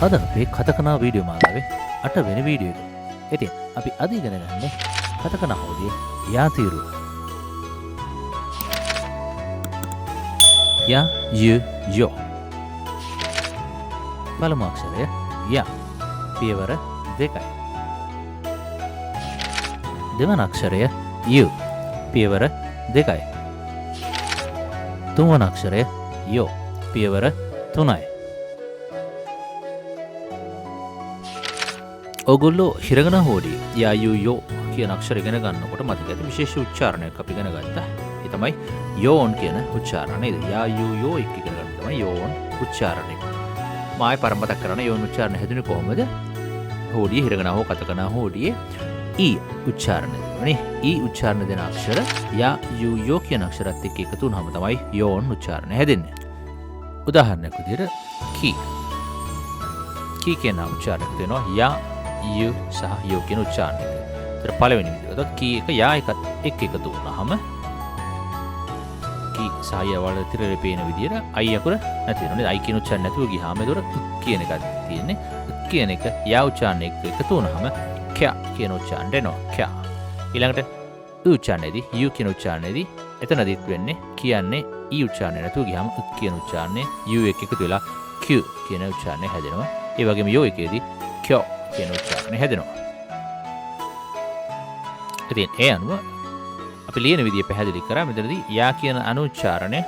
අද අපේ කතකනා වීඩියෝ මාලාවේ 8 වෙනි වීඩියෝ එක. ඉතින් අපි අද ඉගෙන ගන්නේ කතකනා හොදියේ යාතිරු. යා යු යෝ. පළමු අක්ෂරය යා. පියවර 2යි. දෙවන අක්ෂරය යු. පියවර 2යි. තුන්වන අක්ෂරය යෝ. පියවර 3යි. ඔගොල්ලෝ හිරගන හෝඩිය යා යු යෝ කියන අක්ෂර ඉගෙන ගන්නකොට මතක ඇති විශේෂ උච්චාරණයක් අපි ඉගෙන ගත්තා. ඒ තමයි යෝන් කියන උච්චාරණය. යා යු යෝ එක ඉගෙන ගන්න තමයි යෝන් උච්චාරණය. මායි පරමතක් කරන යෝන් උච්චාරණය හැදුනේ කොහොමද? හෝඩිය හිරගන හෝ කතකන හෝඩියේ ඊ උච්චාරණය දෙනවනේ. ඊ උච්චාරණ දෙන අක්ෂර යා යු යෝ කියන අක්ෂරات එක්ක එකතු වුනහම තමයි යෝන් උච්චාරණය හැදෙන්නේ. උදාහරණයක් විදිහට කී. කී කියන උච්චාරණයක් දෙනවා යා යු සහ යෝ කියන උච්චාරණය. ඒතර පළවෙනි විදිහට කී එක යා එකත් එක්ක එකතු වුනහම කී සහ යා වල තිරේ පේන විදිහට අයි අකුර නැති වෙනවා. අයි කියන උච්චාරණය නැතුව ගියාම ඒතර කියන එකක් තියෙන්නේ. කියන එක යා උච්චාරණය එක්ක එකතු වුනහම ක්‍යා කියන උච්චාරණය එනවා. ක්‍යා. ඊළඟට උච්චාරණයේදී යු කියන උච්චාරණයේදී එතනදිත් වෙන්නේ කියන්නේ ඊ උච්චාරණය නැතුව ගියාම කියන උච්චාරණය යු එක්ක එකතු වෙලා Q කියන උච්චාරණය හැදෙනවා. ඒ වගේම යෝ එකේදී ක්‍යෝ කියන උච්චාරණය හැදෙනවා. ඉතින් ඒ අනුව අපි ලියන විදිය පැහැදිලි කරා. මෙතනදී යා කියන අනුච්චාරණය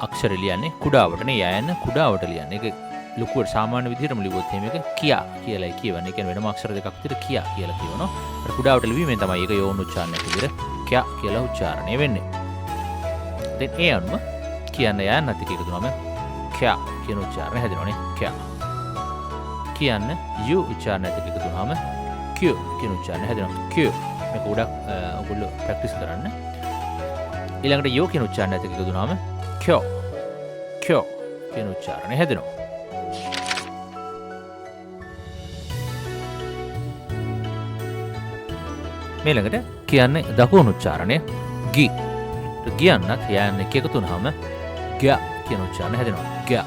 අක්ෂර ලියන්නේ කුඩාවටනේ. යා යන කුඩාවට ලියන්නේ. ඒක ලොකුවට සාමාන්‍ය විදිහටම ලිව්වොත් එහෙම එක කියා කියලායි කියවන්නේ. ඒ කියන්නේ වෙනම අක්ෂර දෙකක් විතර කියා කියලා කියවනවා. අර කුඩාවට ලිවීමෙන් තමයි ඒක යෝන් උච්චාරණයක් විදිහට කියා කියලා උච්චාරණය වෙන්නේ. ඉතින් ඒ අනුව කියන්න යා නැති එක එකතු වුනම කියා කියන උච්චාරණය හැදෙනවනේ. කියා කියන්න යු උච්චාරණයත් එක්ක එකතු වුනහම Q කියන උච්චාරණය හැදෙනවා. Q මේක ගොඩක් ඔයගොල්ලෝ ප්‍රැක්ටිස් කරන්න. ඊළඟට යෝ කියන උච්චාරණයත් එක්ක එකතු වුනහම kyෝ kyෝ කියන උච්චාරණය හැදෙනවා. මේ ළඟට කියන්නේ දකුණු උච්චාරණය ගි. ගියන්නත් යන්න එක්ක එකතු වුනහම ග්යා කියන උච්චාරණය හැදෙනවා. ග්යා.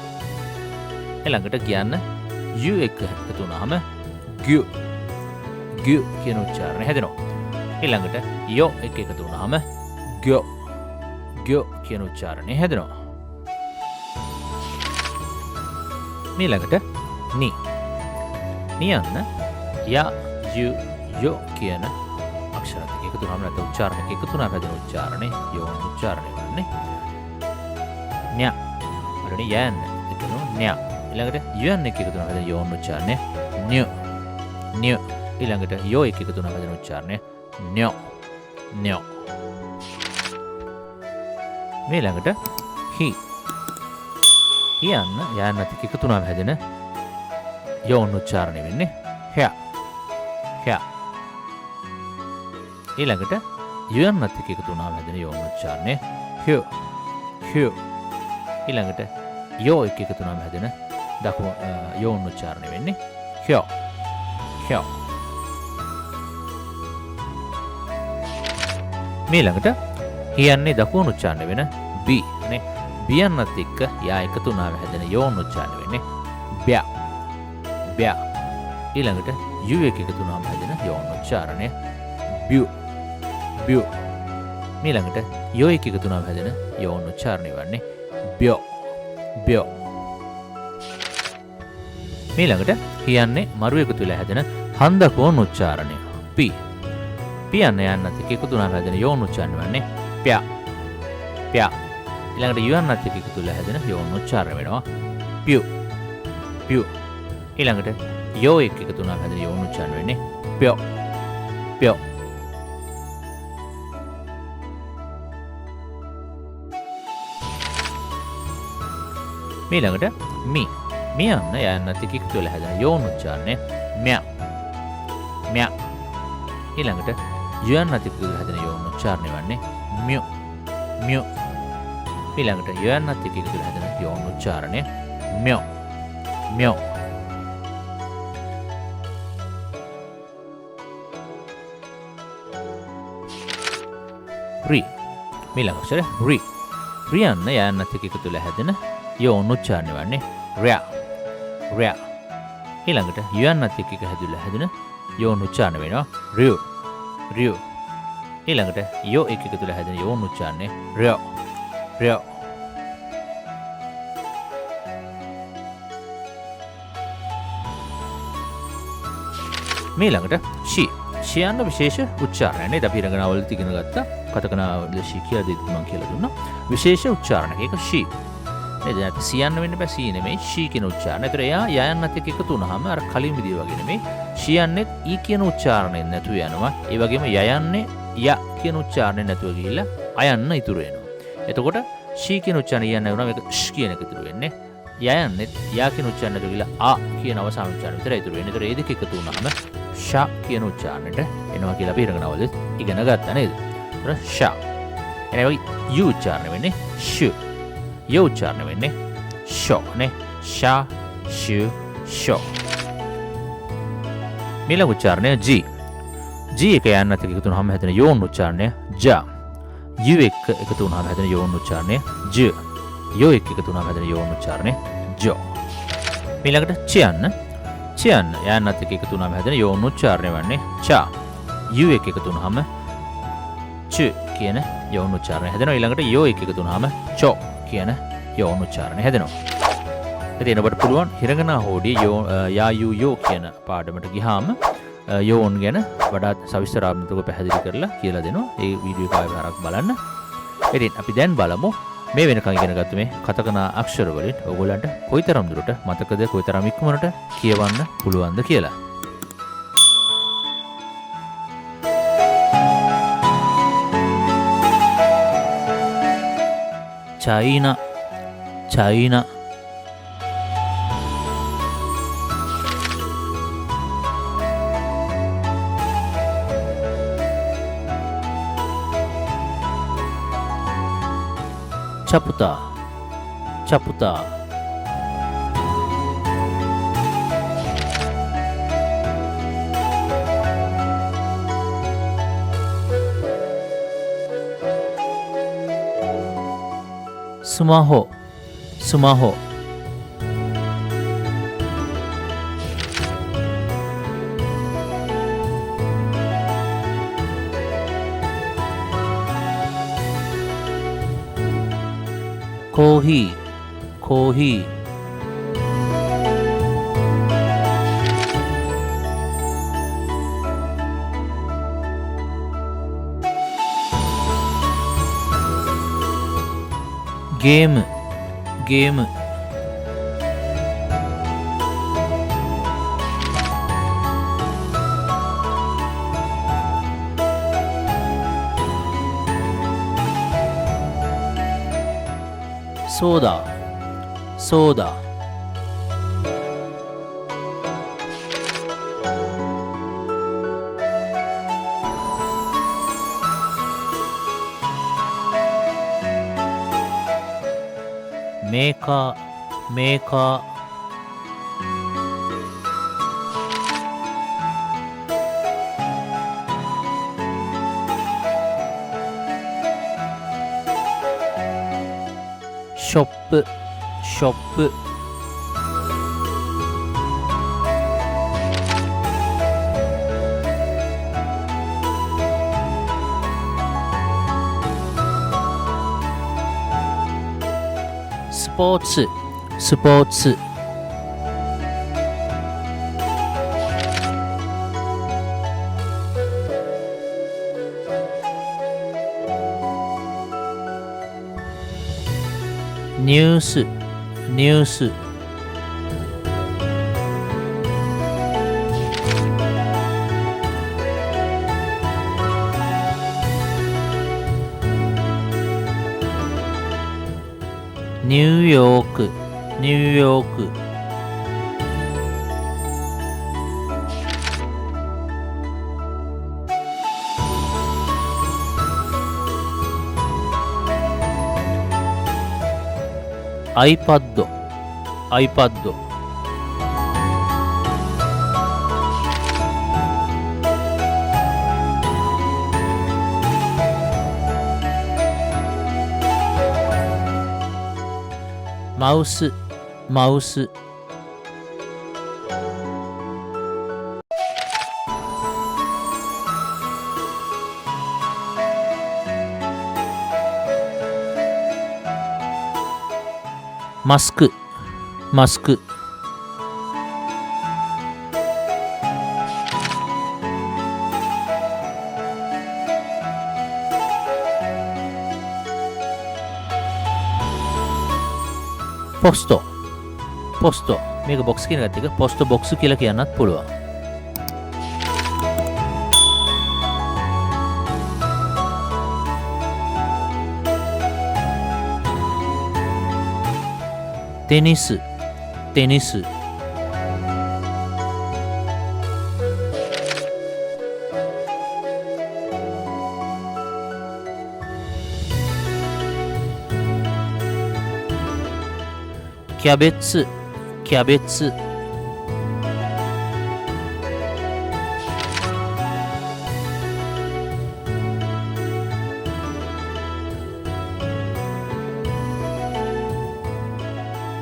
ඊළඟට කියන්න යු එක එකතු වුනහම ග්‍යු ග්‍යු කියන උච්චාරණය හැදෙනවා. ඊළඟට යෝ එක එකතු වුනහම ග්‍යෝ ග්‍යෝ කියන උච්චාරණය හැදෙනවා. ඊළඟට නි. නියන්න යා යු යෝ කියන අක්ෂරات එක එකතු වුනහම නැත්නම් උච්චාරණයක එකතු වුනහම හැදෙන උච්චාරණය යෝන් උච්චාරණය වන්නේ. න්‍යා. වලනේ යන්න එකතු න්‍යා. ඊළඟට යන්න එක එකතු වුණාම හැදෙන යෝන් උච්චාරණය න්‍ය න්‍ය. ඊළඟට යෝ එක එකතු වුණාම හැදෙන උච්චාරණය න්‍යෝ න්‍යෝ. මේ ළඟට හි. යන්න යන්නත් එක එකතු වුණාම හැදෙන යෝන් උච්චාරණය වෙන්නේ හ්යා හ්යා. ඊළඟට යන්නත් එක්ක එකතු වුණාම හැදෙන යෝන් උච්චාරණය හ්‍ය හ්‍ය. ඊළඟට යෝ එක්ක එකතු වුණාම හැදෙන දකුණු යෝන් උච්චාරණය වෙන්නේ හ්‍යෝ හ්‍යෝ. ඊළඟට හියන්නේ දකුණු උච්චාරණය වෙන බී නේ. බියන්නත් එක්ක යා එකතු වුණාම හැදෙන යෝන් උච්චාරණය වෙන්නේ බ්‍යා බ්‍යා. ඊළඟට යු එක එකතු වුණාම හැදෙන යෝන් උච්චාරණය බ්‍යු බ්‍යු. ඊළඟට යෝ එක එකතු වුණාම හැදෙන යෝන් උච්චාරණය වන්නේ බ්‍යෝ බ්‍යෝ. ඊළඟට කියන්නේ මරු එකතු වෙලා හැදෙන හන්දකෝන් උච්චාරණය පී. පියන්න යන්නත් එක්ක එකතු වුණාම හැදෙන යෝන් උච්චාරණය වන්නේ ප්යා ප්යා. ඊළඟට යන්නත් එක්ක එකතු වෙලා හැදෙන යෝන් උච්චාරණය වෙනවා ප්යු ප්යු. ඊළඟට යෝ එක්ක එකතු වුණාම හැදෙන යෝන් උච්චාරණය වෙන්නේ ප්යෝ ප්යෝ. ඊළඟට මී යන්න යන්නත් එක්ක එකතු වෙලා හැදෙන යෝන් උච්චාරණය म्या म्या. ඊළඟට යන්නත් එක්ක එකතු වෙලා හැදෙන යෝන් උච්චාරණය වන්නේ म्यू म्यू. ඊළඟට යන්නත් එක්ක එකතු වෙලා හැදෙන යෝන් උච්චාරණය म्यो म्यो. री ඊළඟ අක්ෂරය री. රියන්න යන්නත් එක්ක එකතු වෙලා හැදෙන යෝන් උච්චාරණය වන්නේ රැ රැ. ඊළඟට යන්නත් එක්ක හැදිලා හැදෙන යෝන් උච්චාරණය වෙනවා රියු රියු. ඊළඟට යෝ එක්ක එකතු වෙලා හැදෙන යෝන් උච්චාරණය රයෝ රයෝ. ඊළඟට ෂී යන්න විශේෂ උච්චාරණය. අපි ඉරගණවලදී ඉගෙන ගත්තා කතකනාවල ෂී කියලා දෙද්දි මම කියලා දුන්නා. විශේෂ උච්චාරණයක ඒක ෂී. නේද? සියන්න වෙන්න බෑ සී නෙමෙයි ෂී කියන උච්චාරණය. ඒතර එයා යන්නත් එක්ක එකතු වුණාම අර කලින් විදිය වගේ නෙමෙයි ෂී යන්නේ ඊ කියන උච්චාරණයෙන් නැතුව යනවා. ඒ වගේම යයන්නේ ය කියන උච්චාරණයෙන් නැතුව ගිහිල්ලා අයන්න ඉතුරු වෙනවා. එතකොට ෂී කියන උච්චාරණය යන්න වුණාම ඒක ෂ් කියන එක ඉතුරු වෙන්නේ. යයන්නේ යා කියන උච්චාරණය නැතුව ගිහිල්ලා ආ කියන අවසාන උච්චාරණය විතරයි ඉතුරු වෙන්නේ. ඒතර ඒ දෙක එකතු වුණාම ෂා කියන උච්චාරණයට එනවා කියලා අපි ඉරගණවලදී ඉගෙන ගත්තා නේද? ඒතර ෂා. එනේ යු උච්චාරණය වෙන්නේ ෂු. යෝ උච්චාරණය වෙන්නේ ෂෝ නේ. ෂා ෂු ෂෝ. ඊළඟ උච්චාරණය ජී. ජී එක යන්නත් එක්ක එකතු වුණාම හැදෙන යෝන් උච්චාරණය ජා. යු එක එකතු වුණාම හැදෙන යෝන් උච්චාරණය ජ. යෝ එක එකතු වුණාම හැදෙන යෝන් උච්චාරණය ජෝ. ඊළඟට චයන්න. චයන්න යන්නත් එක්ක එකතු වුණාම හැදෙන යෝන් උච්චාරණය වන්නේ චා. යු එක එකතු වුණාම ච කියන යෝන් උච්චාරණය හැදෙනවා. ඊළඟට යෝ එක එකතු වුණාම චෝ කියන යෝන් උච්චාරණය හැදෙනවා. ඉතින් ඔබට පුළුවන් හිරගනා හෝඩියේ යා යු යෝ කියන පාඩමට ගියාම යෝන් ගැන වඩාත් සවිස්තරාත්මකව පැහැදිලි කරලා කියලා දෙනවා. ඒ වීඩියෝ එක ආයෙත් බලන්න. ඉතින් අපි දැන් බලමු මේ වෙනකන් ඉගෙන ගත්ත මේ කතකනා අක්ෂර වලින් ඔයගොල්ලන්ට කොයිතරම් දුරට මතකද කොයිතරම් ඉක්මනට කියවන්න පුළුවන්ද කියලා. China China Chaputa Chaputa Sumaho Sumaho Kohi Kohi Game Game Soda Soda メーカーメーカーショップショップスポーツスポーツニュースニュースニューヨークニューヨークiPad iPad マウスマウスマスクマスクポストポストමේක බොක්ස් කියන එකත් එක පොස්ට් බොක්ස් කියලා කියන්නත් පුළුවන් ටෙනිස් ටෙනිස්キャベツキャベツ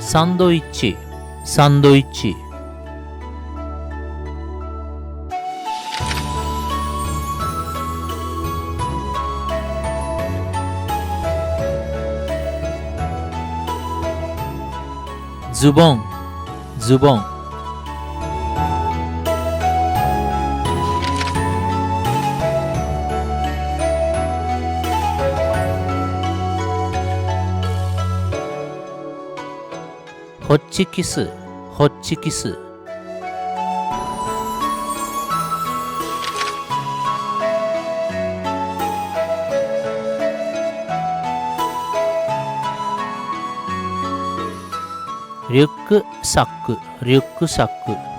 サンドイッチサンドイッチズボンズボンホッチキスホッチキスリュックサックリュックサック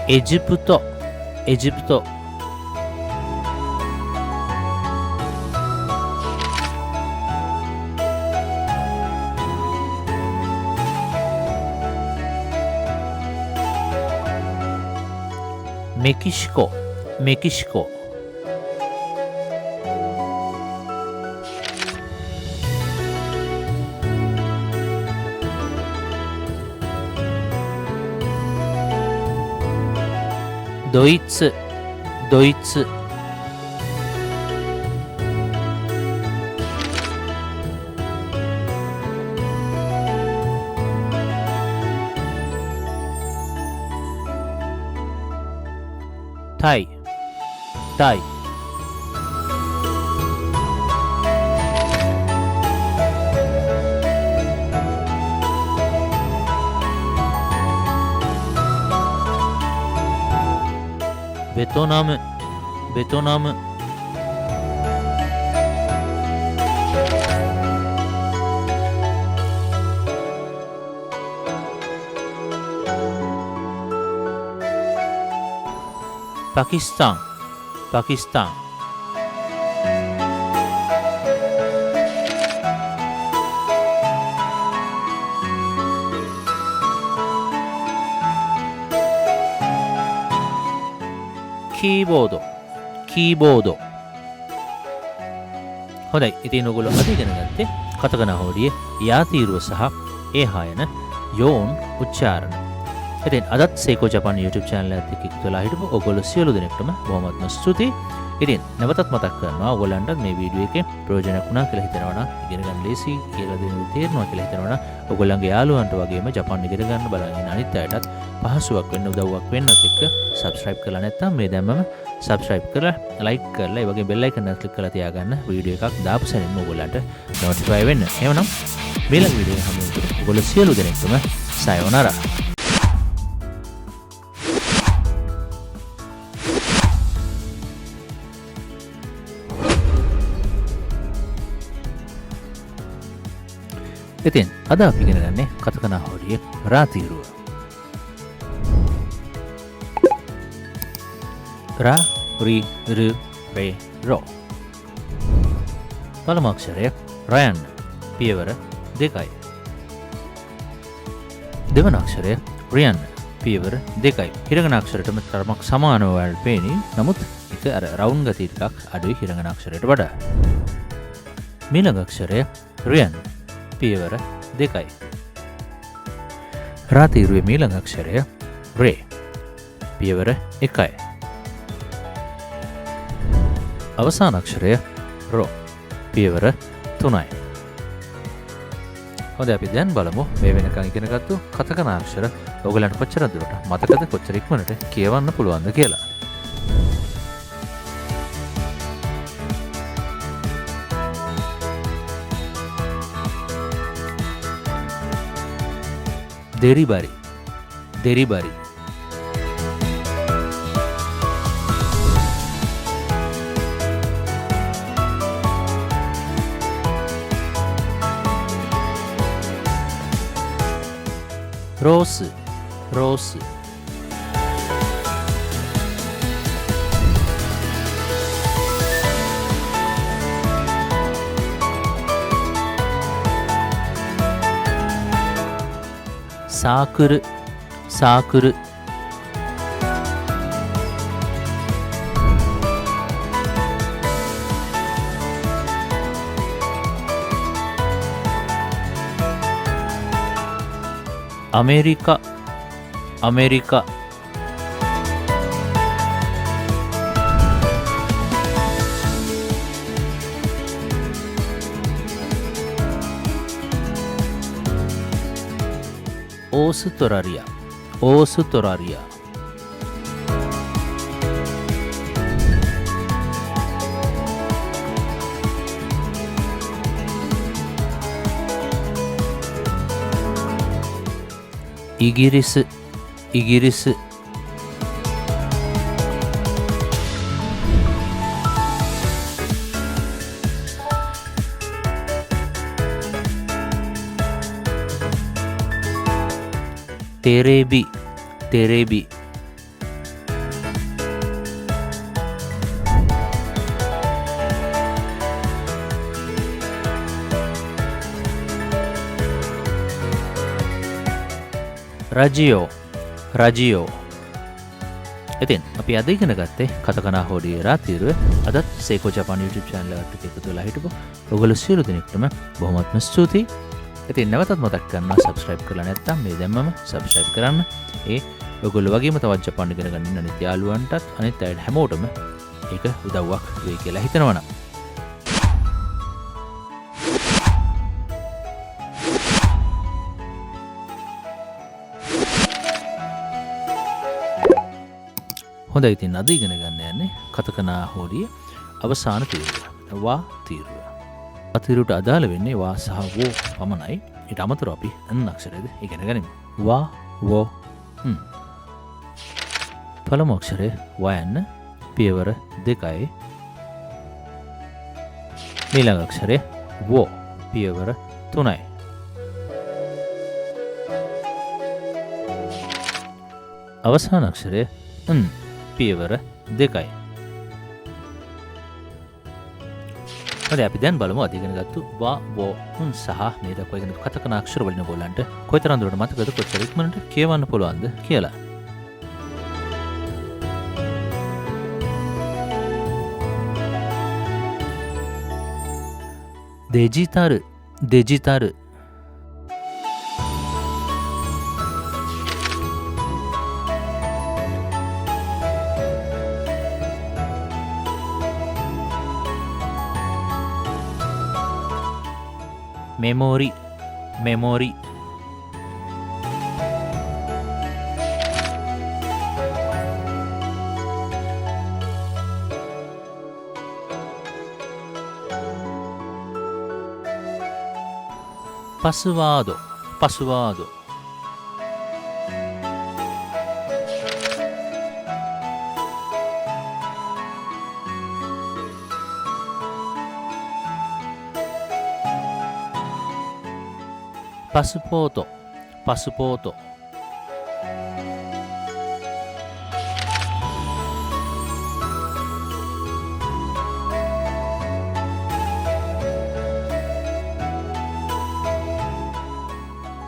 エジプトエジプトメキシコメキシコドイツドイツタイタイベトナムベトナム Pakistan, Pakistan. Keyboard keyboard. හොඳයි. ඉතින් ඔයගොල්ලෝ අද ඉගෙන ගත්තේ කතකනා හෝඩියේ යා තීරුව සහ ඒ හයන යෝන් උච්චාරණ. ඉතින් අදත් සේකෝ ජපාන් YouTube channel එකත් එක්ක එකතු වෙලා හිටපු ඔයගොල්ලෝ සියලු දෙනෙක්ටම බොහොමත්ම ස්තුතියි. ඉතින් නැවතත් මතක් කරනවා ඔයගොල්ලන්ට මේ වීඩියෝ එකේ ප්‍රයෝජනයක් වුණා කියලා හිතනවා නම් ඉගෙන ගන්න ලේසි කියලා දෙන්න තේරෙනවා කියලා හිතනවා නම් ඔයගොල්ලන්ගේ යාළුවන්ට වගේම ජපාන් ඉගෙන ගන්න බලන අනිත් අයටත් පහසුවක් වෙන්න උදව්වක් වෙන්නත් එක්ක subscribe කරලා නැත්නම් මේ දැම්මම subscribe කරලා like කරලා ඒ වගේ bell icon එක click කරලා තියාගන්න වීඩියෝ එකක් දාපු සැනින්ම ඔයගොල්ලන්ට notify වෙන්න. එහෙනම් ඊළඟ වීඩියෝ එක හම්බෙන්න ඔයගොල්ලෝ සියලු දෙනෙක්ටම sayonara. ඉතින් අද අපි ඉගෙන ගන්නේ කතකනා හෝඩියේ රා තීරුව. රා රි රු රේ රෝ. පළමු අක්ෂරය රයන් පියවර 2යි. දෙවන අක්ෂරය රියන් පියවර 2යි. හිරගන අක්ෂරයටම තරමක් සමානව වල් පේනි. නමුත් එක අර රවුන්ඩ් ගතිය ටිකක් අඩුයි හිරගන අක්ෂරයට වඩා. මීළඟ අක්ෂරය රියන් පියවර 2යි. රා තීරුවේ මීළඟ අක්ෂරය රේ පියවර 1යි. අවසාන අක්ෂරය රෝ පියවර 3යි. හොඳයි අපි දැන් බලමු මේ වෙනකන් ඉගෙනගත්තු කතකනා අක්ෂර ඔයගලන්ට කොච්චර දුරට මතකද කොච්චර ඉක්මනට කියවන්න පුළුවන්ද කියලා. දෙරිබරි දෙරිබරි. Rose rose. සාකුරු සාකුරු. America America. Australia Australia. ඉගිරිස ඉගිරිස. තෙරේබි තෙරේබි. රජියෝ රජියෝ. ඉතින් අපි අද ඉගෙන ගත්තේ කතකනා හෝඩියේ රා තීරුව. අදත් සේකෝ ජපාන් YouTube channel එකට එකතු වෙලා හිටපු ඔයගොල්ලෝ සියලු දෙනෙක්ටම බොහොමත්ම ස්තුතියි. ඉතින් නැවතත් මතක් කරනවා subscribe කරලා නැත්නම් මේ දැම්මම subscribe කරන්න. ඒ ඔයගොල්ලෝ වගේම තවත් ජපාන් ඉගෙන ගන්න ඉන්න අනිත් යාළුවන්ටත් අනිත් අයට හැමෝටම ඒක උදව්වක් වෙයි කියලා හිතනවා නම්. හොඳයි. ඉතින් අද ඉගෙන ගන්න යන්නේ කතකනා හෝඩියේ අවසාන තීරුව වා තීරුව. අතිරුට අදාළ වෙන්නේ වා සහ වෝ පමණයි. ඊට අමතරව අපි අන් අක්ෂරයද ඉගෙන ගනිමු. වා වෝ පළමු අක්ෂරය වයන් පියවර 2යි. මීළඟ අක්ෂරය වෝ පියවර 3යි. අවසාන අක්ෂරය පියවර දෙකයි. හරි අපි දැන් බලමු අධිගෙන ගත්තු වා වෝ උන් සහ මේ දක්වා ඉගෙන කතකන අක්ෂර වලින් ඔයගොල්ලන්ට කොයිතරම් දුරට මතකද කොච්චර ඉක්මනට කියවන්න පුළුවන්ද කියලා. දෙජිතල් දෙජිතල් මෙමෝරි මෙමෝරි පස්වාඩෝ පස්වාඩෝ පස්පෝටෝ පස්පෝටෝ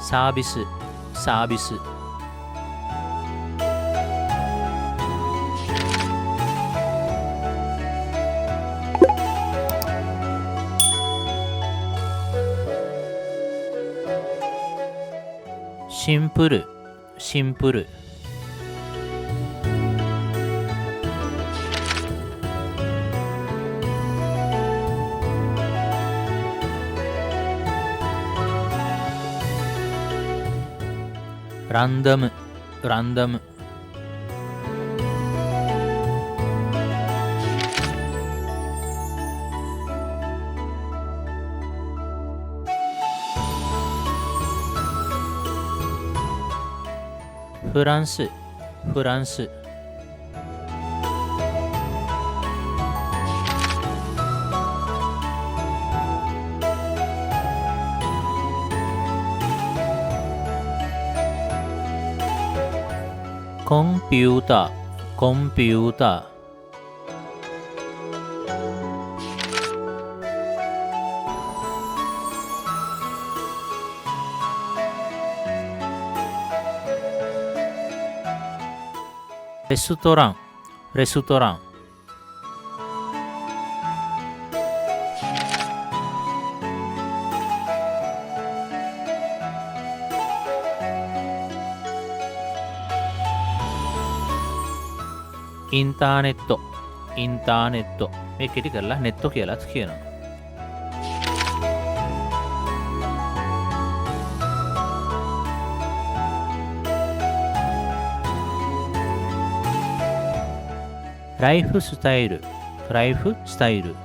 සාබිස් සාබිස්シンプルシンプルランダムランダムフランスフランスコンピューターコンピューターレストランレストランインターネットインターネットමේ කෙටි කරලා නෙට්ටෝ කියලාත් කියනවා.ライフスタイルライフスタイル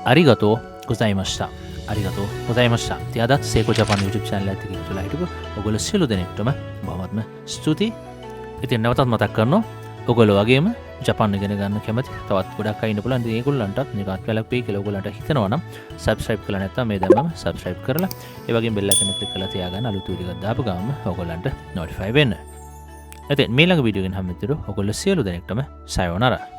ありがとうございましたありがとうございました。ඉතින් අදත් සේකෝ ජපාන් YouTube channel එකත් එක්ක ඉතුරුලා හිටපු ඔයගොල්ලෝ සියලු දෙනෙක්ටම බොහොමත්ම ස්තුතියි. ඉතින් නැවතත් මතක් කරනවා ඔයගොල්ලෝ වගේම ජපාන් ඉගෙන ගන්න කැමති තවත් ගොඩක් අය ඉන්න පුළුවන්. ඉතින් ඒගොල්ලන්ටත් මේක අත්වැලක් වෙයි කියලා ඔයගොල්ලන්ට හිතනවා නම් subscribe කරලා නැත්නම් මේ දැම්මම subscribe කරලා ඒ වගේම bell icon එක click කරලා තියාගන්න අලුත් වීඩියෝ එකක් දාපු ගමන් ඔයගොල්ලන්ට notify වෙන්න. ඉතින් මේ ළඟ වීඩියෝ එකෙන් හැමතිස්සෙම ඔයගොල්ලෝ සියලු දෙනෙක්ටම සයෝනාරා.